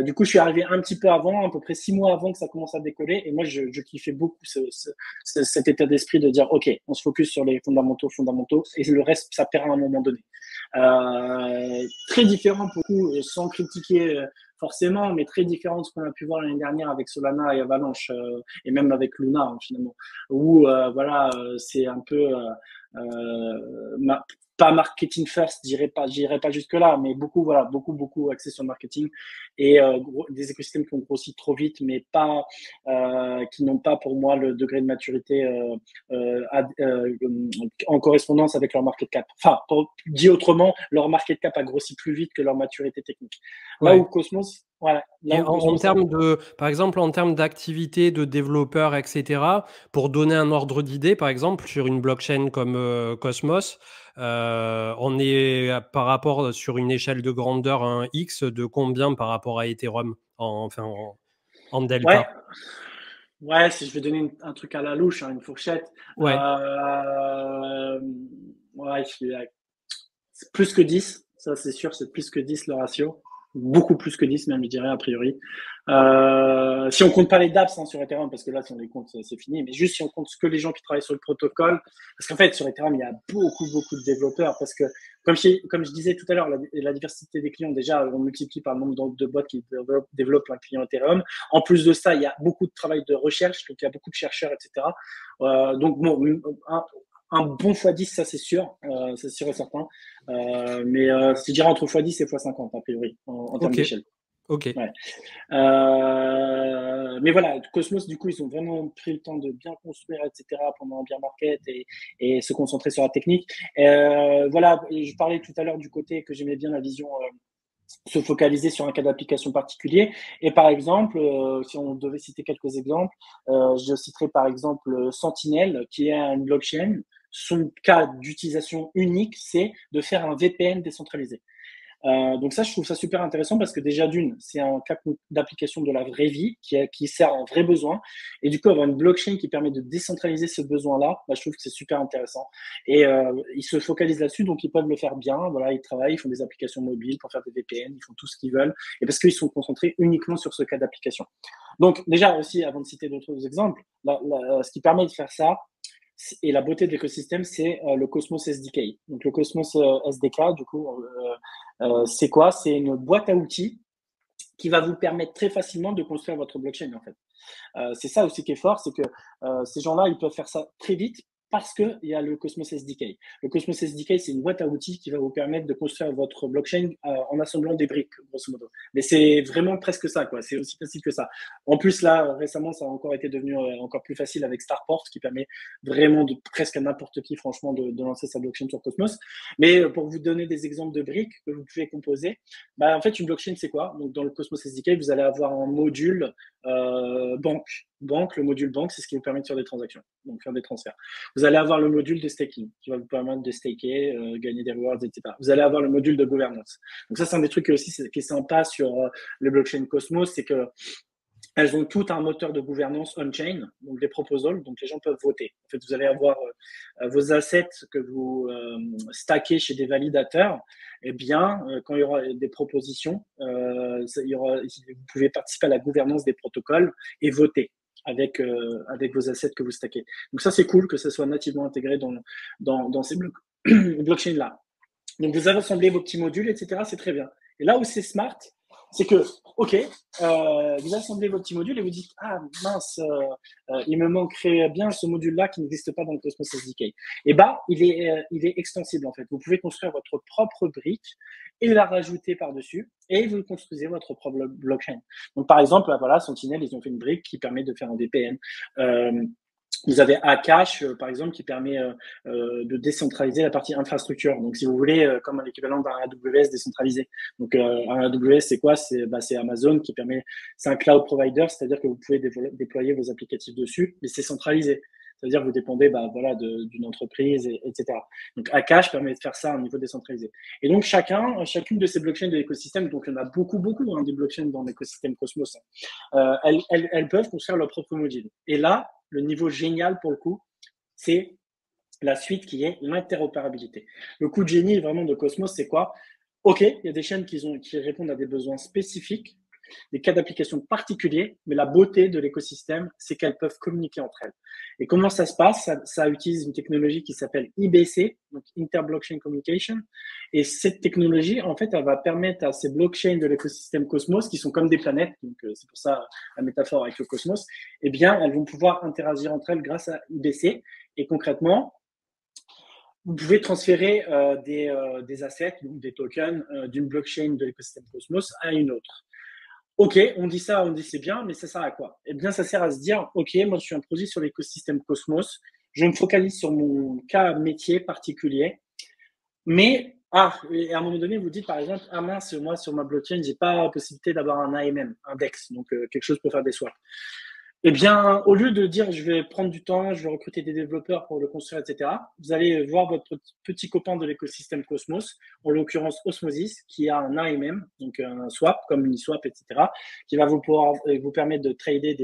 [SPEAKER 1] Du coup, je suis arrivé un petit peu avant, à peu près 6 mois avant que ça commence à décoller. Et moi, je kiffais beaucoup cet état d'esprit de dire, OK, on se focus sur les fondamentaux, et le reste, ça perd à un moment donné. Très différent pour beaucoup, sans critiquer forcément, mais très différent de ce qu'on a pu voir l'année dernière avec Solana et Avalanche, et même avec Luna, hein, finalement, où c'est un peu pas marketing first, j'irai pas jusque là, mais beaucoup axé sur le marketing et des écosystèmes qui ont grossi trop vite, mais pas qui n'ont pas pour moi le degré de maturité en correspondance avec leur market cap. Enfin, dit autrement, leur market cap a grossi plus vite que leur maturité technique. Là où Cosmos, voilà.
[SPEAKER 2] Et en termes par exemple, en termes d'activité de développeurs, etc., pour donner un ordre d'idée, par exemple, sur une blockchain comme Cosmos, on est par rapport sur une échelle de grandeur un X de combien par rapport à Ethereum en delta?
[SPEAKER 1] Ouais, si je vais donner un truc à la louche, hein, une fourchette.
[SPEAKER 2] Ouais.
[SPEAKER 1] C'est plus que 10, ça c'est sûr, c'est plus que 10 le ratio. Beaucoup plus que 10 même, je dirais, a priori. Si on compte pas les dApps sur Ethereum, parce que là, si on les compte, c'est fini, mais juste si on compte que les gens qui travaillent sur le protocole, parce qu'en fait, sur Ethereum, il y a beaucoup de développeurs, parce que, comme je disais tout à l'heure, la diversité des clients, déjà, on multiplie par le nombre de bots qui développent un client Ethereum. En plus de ça, il y a beaucoup de travail de recherche, donc il y a beaucoup de chercheurs, etc. Donc, bon, un bon x10, ça c'est sûr et certain. Mais je dirais entre x10 et x50, a priori, en termes d'échelle.
[SPEAKER 2] Ok.
[SPEAKER 1] Ouais. Mais voilà, Cosmos, du coup, ils ont vraiment pris le temps de bien construire, etc., pendant un bear market et se concentrer sur la technique. Voilà, je parlais tout à l'heure du côté que j'aimais bien la vision se focaliser sur un cas d'application particulier. Et par exemple, si on devait citer quelques exemples, je citerai par exemple Sentinel, qui est une blockchain. Son cas d'utilisation unique, c'est de faire un VPN décentralisé. Donc ça, je trouve ça super intéressant parce que déjà d'une, c'est un cas d'application de la vraie vie qui sert à un vrai besoin. Et du coup, avoir une blockchain qui permet de décentraliser ce besoin-là, je trouve que c'est super intéressant. Et ils se focalisent là-dessus, donc ils peuvent le faire bien. Voilà, ils travaillent, ils font des applications mobiles pour faire des VPN, ils font tout ce qu'ils veulent. Et parce qu'ils sont concentrés uniquement sur ce cas d'application. Donc déjà aussi, avant de citer d'autres exemples, ce qui permet de faire ça, et la beauté de l'écosystème, c'est le Cosmos SDK. Donc le Cosmos SDK, du coup, c'est quoi? C'est une boîte à outils qui va vous permettre très facilement de construire votre blockchain, en fait. C'est ça aussi qui est fort, c'est que ces gens-là, ils peuvent faire ça très vite parce qu'il y a le Cosmos SDK. Le Cosmos SDK, c'est une boîte à outils qui va vous permettre de construire votre blockchain en assemblant des briques, grosso modo. Mais c'est vraiment presque ça, quoi. C'est aussi facile que ça. En plus, là, récemment, ça a encore été devenu encore plus facile avec Starport, qui permet vraiment de presque à n'importe qui, franchement, de lancer sa blockchain sur Cosmos. Mais pour vous donner des exemples de briques que vous pouvez composer, bah, en fait, une blockchain, c'est quoi? Donc, dans le Cosmos SDK, vous allez avoir un module banque. Le module banque, c'est ce qui vous permet de faire des transactions, donc faire des transferts. Vous allez avoir le module de staking, qui va vous permettre de staker, gagner des rewards, etc. Vous allez avoir le module de gouvernance. Donc ça, c'est un des trucs aussi qui est sympa sur les blockchains Cosmos, c'est que elles ont tout un moteur de gouvernance on-chain, donc des proposals, donc les gens peuvent voter. En fait, vous allez avoir vos assets que vous stackez chez des validateurs. Eh bien, quand il y aura des propositions, vous pouvez participer à la gouvernance des protocoles et voter avec vos assets que vous stackez. Donc ça, c'est cool que ça soit nativement intégré dans ces blockchains-là. Donc vous avez assemblé vos petits modules, etc. C'est très bien. Et là où c'est smart, c'est que, OK, vous assemblez vos petits modules et vous dites, ah mince, il me manquerait bien ce module-là qui n'existe pas dans le Cosmos SDK. Et bah, il est extensible en fait. Vous pouvez construire votre propre brique et la rajouter par-dessus et vous construisez votre propre blockchain. Donc par exemple, voilà, Sentinel, ils ont fait une brique qui permet de faire un VPN. Vous avez Akash, par exemple, qui permet de décentraliser la partie infrastructure. Donc, si vous voulez, comme l'équivalent d'un AWS décentralisé. Donc, un AWS, c'est quoi? C'est Amazon qui permet, c'est un cloud provider, c'est-à-dire que vous pouvez déployer vos applicatifs dessus, mais c'est centralisé. C'est-à-dire que vous dépendez voilà, d'une entreprise, etc. Donc, Akash permet de faire ça à un niveau décentralisé. Et donc, chacune de ces blockchains de l'écosystème, donc il y en a beaucoup, des blockchains dans l'écosystème Cosmos, elles peuvent construire leur propre module. Et là, le niveau génial pour le coup, c'est la suite qui est l'interopérabilité. Le coup de génie vraiment de Cosmos, c'est quoi? OK, il y a des chaînes qui répondent à des besoins spécifiques, des cas d'application particuliers, mais la beauté de l'écosystème, c'est qu'elles peuvent communiquer entre elles. Et comment ça se passe? Ça utilise une technologie qui s'appelle IBC, donc Inter-Blockchain Communication. Et cette technologie, en fait, elle va permettre à ces blockchains de l'écosystème Cosmos, qui sont comme des planètes, donc c'est pour ça la métaphore avec le Cosmos, eh bien, elles vont pouvoir interagir entre elles grâce à IBC. Et concrètement, vous pouvez transférer des assets, donc des tokens, d'une blockchain de l'écosystème Cosmos à une autre. OK, on dit c'est bien, mais ça sert à quoi? Eh bien, ça sert à se dire, OK, moi, je suis un produit sur l'écosystème Cosmos, je me focalise sur mon cas métier particulier, mais, et à un moment donné, vous dites, par exemple, ah mince, moi, sur ma blockchain, j'ai pas la possibilité d'avoir un AMM, un DEX, donc quelque chose pour faire des swaps. Eh bien, au lieu de dire je vais prendre du temps, je vais recruter des développeurs pour le construire, etc., vous allez voir votre petit copain de l'écosystème Cosmos, en l'occurrence Osmosis, qui a un AMM, donc un swap, comme Uniswap, etc., qui va vous permettre de trader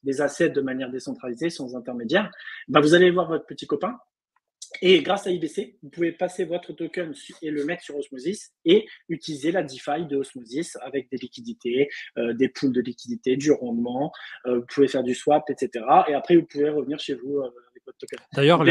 [SPEAKER 1] des assets de manière décentralisée, sans intermédiaire. Ben, vous allez voir votre petit copain. Et grâce à IBC, vous pouvez passer votre token et le mettre sur Osmosis et utiliser la DeFi de Osmosis avec des liquidités, des pools de liquidités, du rendement. Vous pouvez faire du swap, etc. Et après, vous pouvez revenir chez vous avec votre token.
[SPEAKER 2] D'ailleurs,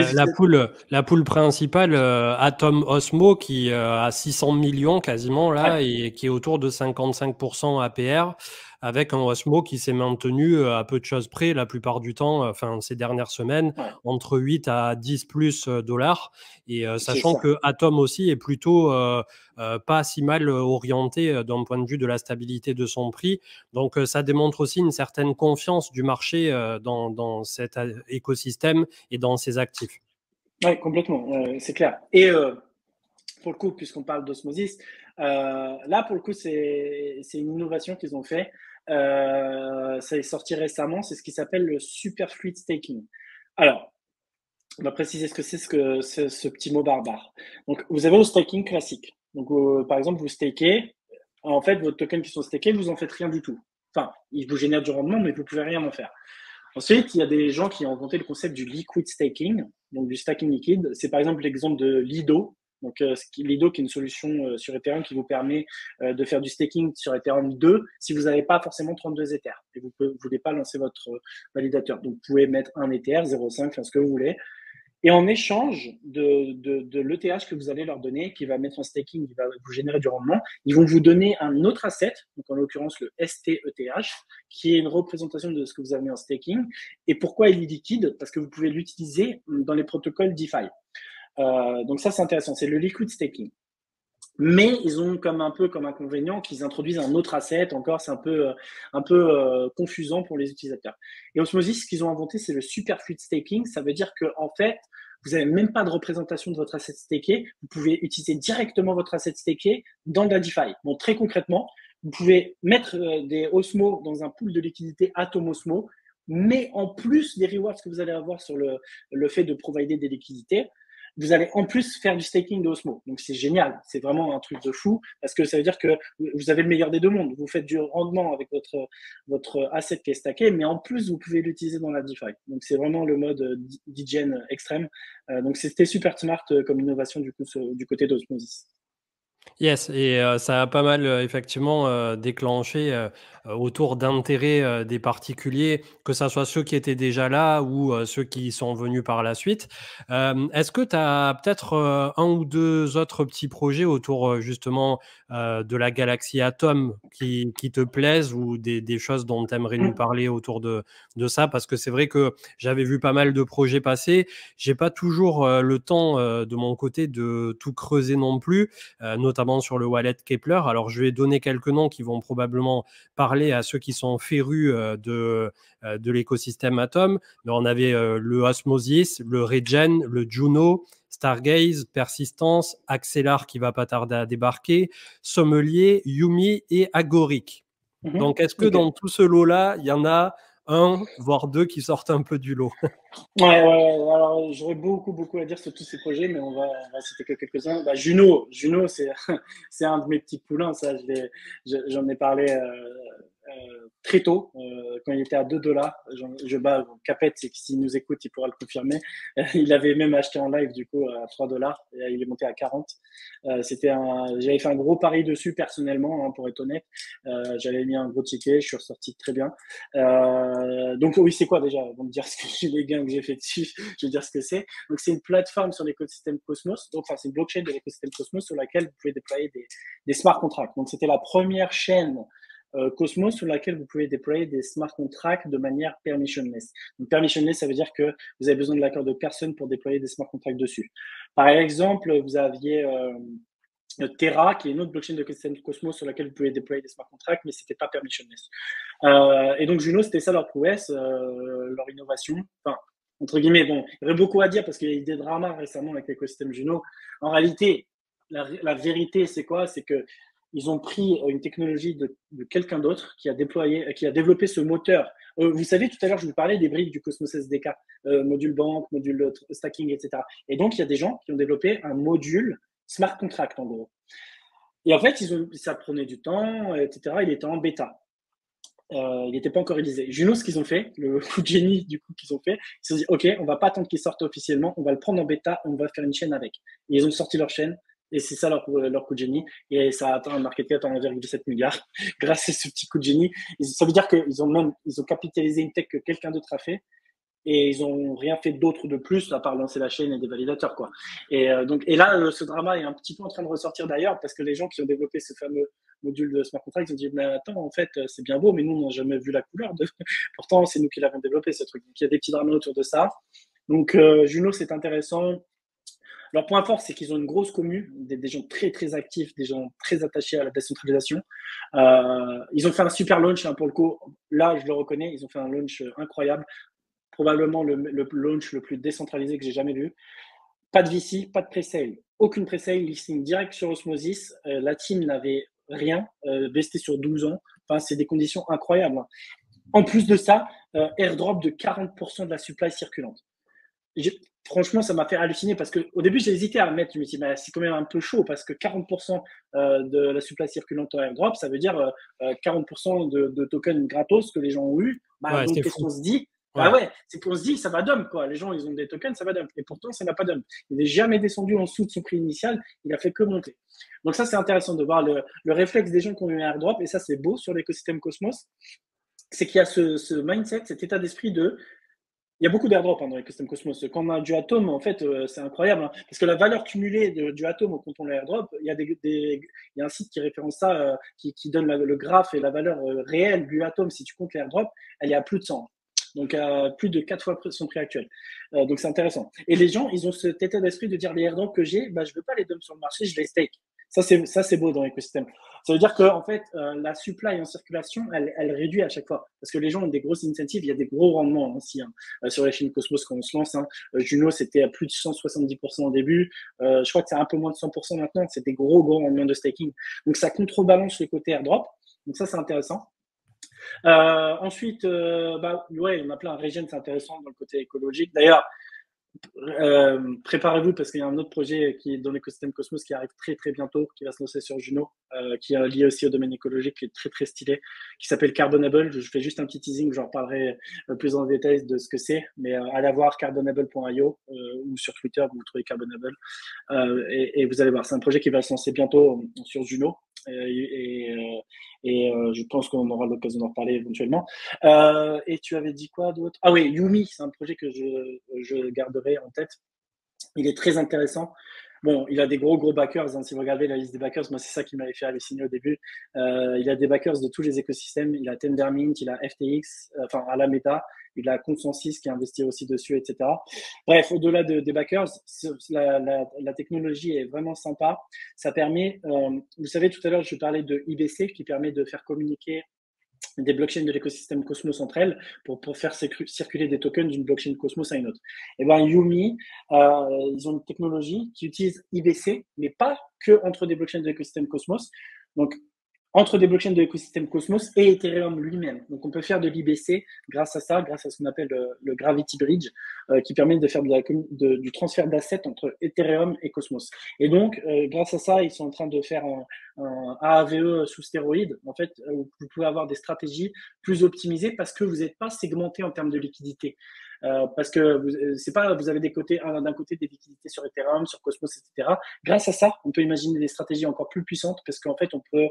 [SPEAKER 2] la pool principale, Atom Osmo, qui a 600 millions quasiment là, ouais, et qui est autour de 55% APR, avec un Osmo qui s'est maintenu à peu de choses près la plupart du temps, enfin ces dernières semaines, ouais, entre 8 à 10 plus dollars. Et sachant que Atom aussi est plutôt pas si mal orienté d'un point de vue de la stabilité de son prix. Donc ça démontre aussi une certaine confiance du marché dans cet écosystème et dans ses actifs.
[SPEAKER 1] Oui, complètement, c'est clair. Et pour le coup, puisqu'on parle d'Osmosis, là, pour le coup, c'est une innovation qu'ils ont fait. Ça est sorti récemment, c'est ce qui s'appelle le Superfluid Staking. Alors, on va préciser ce que c'est ce petit mot barbare. Donc, vous avez le staking classique. Donc, par exemple, vous stakez. En fait, vos tokens qui sont stakés, vous en faites rien du tout. Enfin, ils vous génèrent du rendement, mais vous pouvez rien en faire. Ensuite, il y a des gens qui ont inventé le concept du liquid staking, donc du staking liquide. C'est par exemple l'exemple de Lido. Donc, Lido, qui est une solution sur Ethereum qui vous permet de faire du staking sur Ethereum 2 si vous n'avez pas forcément 32 Ethers et vous ne voulez pas lancer votre validateur. Donc, vous pouvez mettre un Ether, 0,5, enfin, ce que vous voulez. Et en échange de l'ETH que vous allez leur donner, qui va mettre en staking, qui va vous générer du rendement, ils vont vous donner un autre asset, donc en l'occurrence le STETH, qui est une représentation de ce que vous avez en staking. Et pourquoi il est liquide? Parce que vous pouvez l'utiliser dans les protocoles DeFi. Donc ça, c'est intéressant. C'est le liquid staking. Mais ils ont un peu comme inconvénient qu'ils introduisent un autre asset. Encore, c'est un peu confusant pour les utilisateurs. Et Osmosis, ce qu'ils ont inventé, c'est le superfluid staking. Ça veut dire que en fait, vous n'avez même pas de représentation de votre asset staké. Vous pouvez utiliser directement votre asset staké dans la DeFi. Bon, très concrètement, vous pouvez mettre des Osmo dans un pool de liquidité Atom Osmo, mais en plus des rewards que vous allez avoir sur le fait de provider des liquidités, vous allez en plus faire du staking de Osmo. Donc c'est génial, c'est vraiment un truc de fou parce que ça veut dire que vous avez le meilleur des deux mondes. Vous faites du rendement avec votre asset qui est stacké, mais en plus vous pouvez l'utiliser dans la DeFi. Donc c'est vraiment le mode DGen extrême. Donc c'était super smart comme innovation du coup du côté d'Osmosis.
[SPEAKER 2] Yes, et ça a pas mal, effectivement, déclenché, autour d'intérêts, des particuliers, que ça soit ceux qui étaient déjà là ou ceux qui sont venus par la suite. Est-ce que tu as peut-être, 1 ou 2 autres petits projets autour, justement, de la galaxie Atom qui te plaisent ou des choses dont tu aimerais nous parler autour de ça? Parce que c'est vrai que j'avais vu pas mal de projets passer. J'ai pas toujours, le temps, de mon côté de tout creuser non plus, notamment sur le wallet Kepler. Alors, je vais donner quelques noms qui vont probablement parler à ceux qui sont férus de l'écosystème Atom. Mais on avait le Osmosis, le Regen, le Juno, Stargaze, Persistance, Axelar qui va pas tarder à débarquer, Sommelier, Yumi et Agoric. Donc, est-ce que dans tout ce lot-là, il y en a un, voire deux qui sortent un peu du lot?
[SPEAKER 1] Ouais. Alors, j'aurais beaucoup à dire sur tous ces projets, mais on va citer que quelques-uns. Bah, Juno, c'est, c'est un de mes petits poulains, ça. J'en ai parlé très tôt, quand il était à 2 $. Capet, c'est que s'il nous écoute, il pourra le confirmer. Il avait même acheté en live, du coup, à 3 $. Et il est monté à 40. J'avais fait un gros pari dessus personnellement, hein, pour être honnête. J'avais mis un gros ticket, je suis ressorti très bien. Donc oui, c'est quoi déjà? Avant de dire les gains que j'ai fait dessus, je vais dire ce que c'est. Donc c'est une plateforme sur l'écosystème Cosmos. Donc c'est une blockchain de l'écosystème Cosmos sur laquelle vous pouvez déployer des smart contracts. Donc c'était la première chaîne Cosmos sur laquelle vous pouvez déployer des smart contracts de manière permissionless. Donc permissionless, ça veut dire que vous avez besoin de l'accord de personne pour déployer des smart contracts dessus. Par exemple, vous aviez Terra, qui est une autre blockchain de l'écosystème Cosmos sur laquelle vous pouvez déployer des smart contracts, mais c'était pas permissionless. Et donc Juno, c'était ça leur prouesse, leur innovation. Enfin, entre guillemets, bon, il y aurait beaucoup à dire parce qu'il y a eu des dramas récemment avec l'écosystème Juno. En réalité, la vérité, c'est quoi? C'est que ils ont pris une technologie de quelqu'un d'autre qui a développé ce moteur. Vous savez, tout à l'heure, je vous parlais des briques du Cosmos SDK, module banque, module stacking, etc. Et donc, il y a des gens qui ont développé un module smart contract, en gros. Et en fait, ça prenait du temps, etc. Il était en bêta. Il n'était pas encore réalisé. Juno, ce qu'ils ont fait, le coup de génie du coup qu'ils ont fait, ils se sont dit, OK, on va pas attendre qu'il sorte officiellement, on va le prendre en bêta, on va faire une chaîne avec. Et ils ont sorti leur chaîne, et c'est ça leur coup de génie. Et ça a atteint un market cap à 1,7 milliard grâce à ce petit coup de génie. Ça veut dire qu'ils ont capitalisé une tech que quelqu'un d'autre a fait. Et ils ont rien fait d'autre de plus à part lancer la chaîne et des validateurs, quoi. Et là, ce drama est un petit peu en train de ressortir d'ailleurs parce que les gens qui ont développé ce fameux module de smart contract, ils ont dit, mais attends, en fait, c'est bien beau, mais nous, on n'a jamais vu la couleur de. Pourtant, c'est nous qui l'avons développé, ce truc. Donc, il y a des petits dramas autour de ça. Donc, Juno, c'est intéressant. Leur point fort, c'est qu'ils ont une grosse commu, des gens très actifs, des gens très attachés à la décentralisation. Ils ont fait un super launch, hein, pour le coup. Là, je le reconnais, ils ont fait un launch incroyable. Probablement le launch le plus décentralisé que j'ai jamais vu. Pas de VC, pas de pre-sale. Aucune pre-sale, listing direct sur Osmosis. La team n'avait rien, vesté sur 12 ans. Enfin, c'est des conditions incroyables. En plus de ça, airdrop de 40% de la supply circulante. Franchement, ça m'a fait halluciner parce qu'au début, j'ai hésité à le mettre. Je me suis dit, mais c'est quand même un peu chaud parce que 40% de la supply circulante en airdrop, ça veut dire 40% de tokens gratos que les gens ont eu.
[SPEAKER 2] Ouais,
[SPEAKER 1] donc, qu'est-ce qu'on se dit? C'est qu'on se dit, ça va dump, quoi. Les gens, ils ont des tokens, ça va dump. Et pourtant, ça n'a pas dump. Il n'est jamais descendu en dessous de son prix initial. Il a fait que monter. Donc ça, c'est intéressant de voir le réflexe des gens qui ont eu un airdrop. Et ça, c'est beau sur l'écosystème Cosmos. C'est qu'il y a ce mindset, cet état d'esprit de Il y a beaucoup d'airdrops dans les Custom Cosmos. Quand on a du Atom, en fait, c'est incroyable, hein, parce que la valeur cumulée du Atom quand on l'airdrop, il y a il y a un site qui référence ça, qui donne le graphe et la valeur réelle du Atom si tu comptes l'airdrop, elle est à plus de 100. Donc, plus de 4 fois son prix actuel. Donc, c'est intéressant. Et les gens, ils ont cet état d'esprit de dire les airdrops que j'ai, bah, je veux pas les dump sur le marché, je les stake. Ça, c'est beau dans l'écosystème. Ça veut dire que, en fait, la supply en circulation, elle réduit à chaque fois. Parce que les gens ont des grosses incentives, il y a des gros rendements aussi, hein, sur les chaînes Cosmos quand on se lance. Hein. Juno, c'était à plus de 170% au début. Je crois que c'est un peu moins de 100% maintenant. C'est des gros rendements de staking. Donc, ça contrebalance le côté airdrop. Donc, ça, c'est intéressant. Ensuite, bah, ouais, il y en a plein. Regen, c'est intéressant dans le côté écologique. D'ailleurs, préparez-vous parce qu'il y a un autre projet qui est dans l'écosystème Cosmos qui arrive très très bientôt, qui va se lancer sur Juno, qui est lié aussi au domaine écologique, qui est très très stylé, qui s'appelle Carbonable. Je fais juste un petit teasing, j'en reparlerai plus en détail de ce que c'est, mais allez voir carbonable.io ou sur Twitter, vous trouvez Carbonable et vous allez voir. C'est un projet qui va se lancer bientôt sur Juno. Je pense qu'on aura l'occasion d'en reparler éventuellement. Et tu avais dit quoi d'autre? Ah oui, Yumi, c'est un projet que je garderai en tête. Il est très intéressant. Bon, il a des gros backers. Hein, si vous regardez la liste des backers, moi, c'est ça qui m'avait fait halluciner au début. Il a des backers de tous les écosystèmes. Il a Tendermint, il a FTX, enfin Alameda, il a Consensus qui a investi aussi dessus, etc. Bref, au-delà des backers, la technologie est vraiment sympa. Ça permet, vous savez, tout à l'heure, je parlais de IBC qui permet de faire communiquer des blockchains de l'écosystème Cosmos entre elles pour faire circuler des tokens d'une blockchain Cosmos à une autre. Et ben Yumi, ils ont une technologie qui utilise IBC, mais pas que entre des blockchains de l'écosystème Cosmos. Donc, entre des blockchains de l'écosystème Cosmos et Ethereum lui-même. Donc, on peut faire de l'IBC grâce à ça, grâce à ce qu'on appelle le Gravity Bridge, qui permet de faire du transfert d'assets entre Ethereum et Cosmos. Et donc, grâce à ça, ils sont en train de faire un AAVE sous stéroïdes, en fait, où vous pouvez avoir des stratégies plus optimisées parce que vous n'êtes pas segmenté en termes de liquidité. Parce que c'est pas, vous avez d'un côté des liquidités sur Ethereum, sur Cosmos, etc. Grâce à ça, on peut imaginer des stratégies encore plus puissantes parce qu'en fait, on peut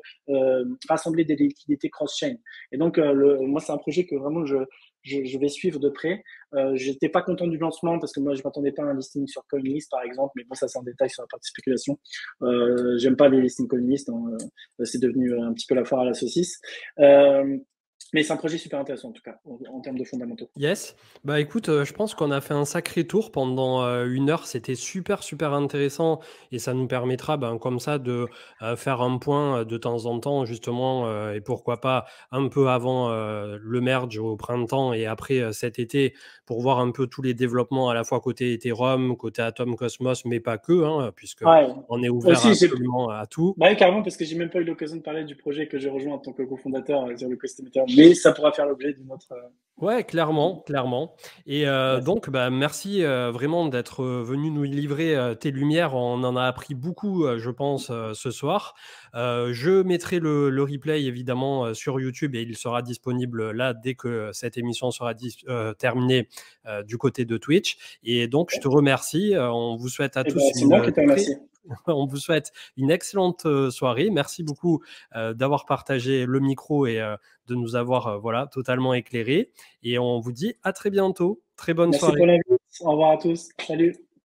[SPEAKER 1] rassembler des liquidités cross-chain. Et donc, moi, c'est un projet que vraiment je vais suivre de près. J'étais pas content du lancement parce que moi, je m'attendais pas à un listing sur CoinList, par exemple, mais bon, ça, c'est un détail sur la partie spéculation. J'aime pas les listings CoinList, hein. C'est devenu un petit peu la foire à la saucisse. Mais c'est un projet super intéressant en tout cas, en termes de fondamentaux.
[SPEAKER 2] Yes. Bah écoute, je pense qu'on a fait un sacré tour pendant 1 heure. C'était super, super intéressant et ça nous permettra comme ça de faire un point de temps en temps justement et pourquoi pas un peu avant le merge au printemps et après cet été pour voir un peu tous les développements à la fois côté Ethereum, côté Atom Cosmos, mais pas que, hein, puisque on est ouvert absolument à tout.
[SPEAKER 1] Bah oui, carrément, parce que j'ai même pas eu l'occasion de parler du projet que j'ai rejoint en tant que cofondateur sur le l'écosystème Ethereum. Mais ça pourra faire l'objet d'une autre.
[SPEAKER 2] Ouais, clairement. Et donc, merci vraiment d'être venu nous livrer tes lumières. On en a appris beaucoup, je pense, ce soir. Je mettrai le replay, évidemment, sur YouTube et il sera disponible là dès que cette émission sera terminée du côté de Twitch. Et donc, je te remercie. On vous souhaite à tous on vous souhaite une excellente soirée. Merci beaucoup d'avoir partagé le micro et de nous avoir totalement éclairés. Et on vous dit à très bientôt. Très bonne soirée.
[SPEAKER 1] Merci pour l'invite. Au revoir à tous. Salut.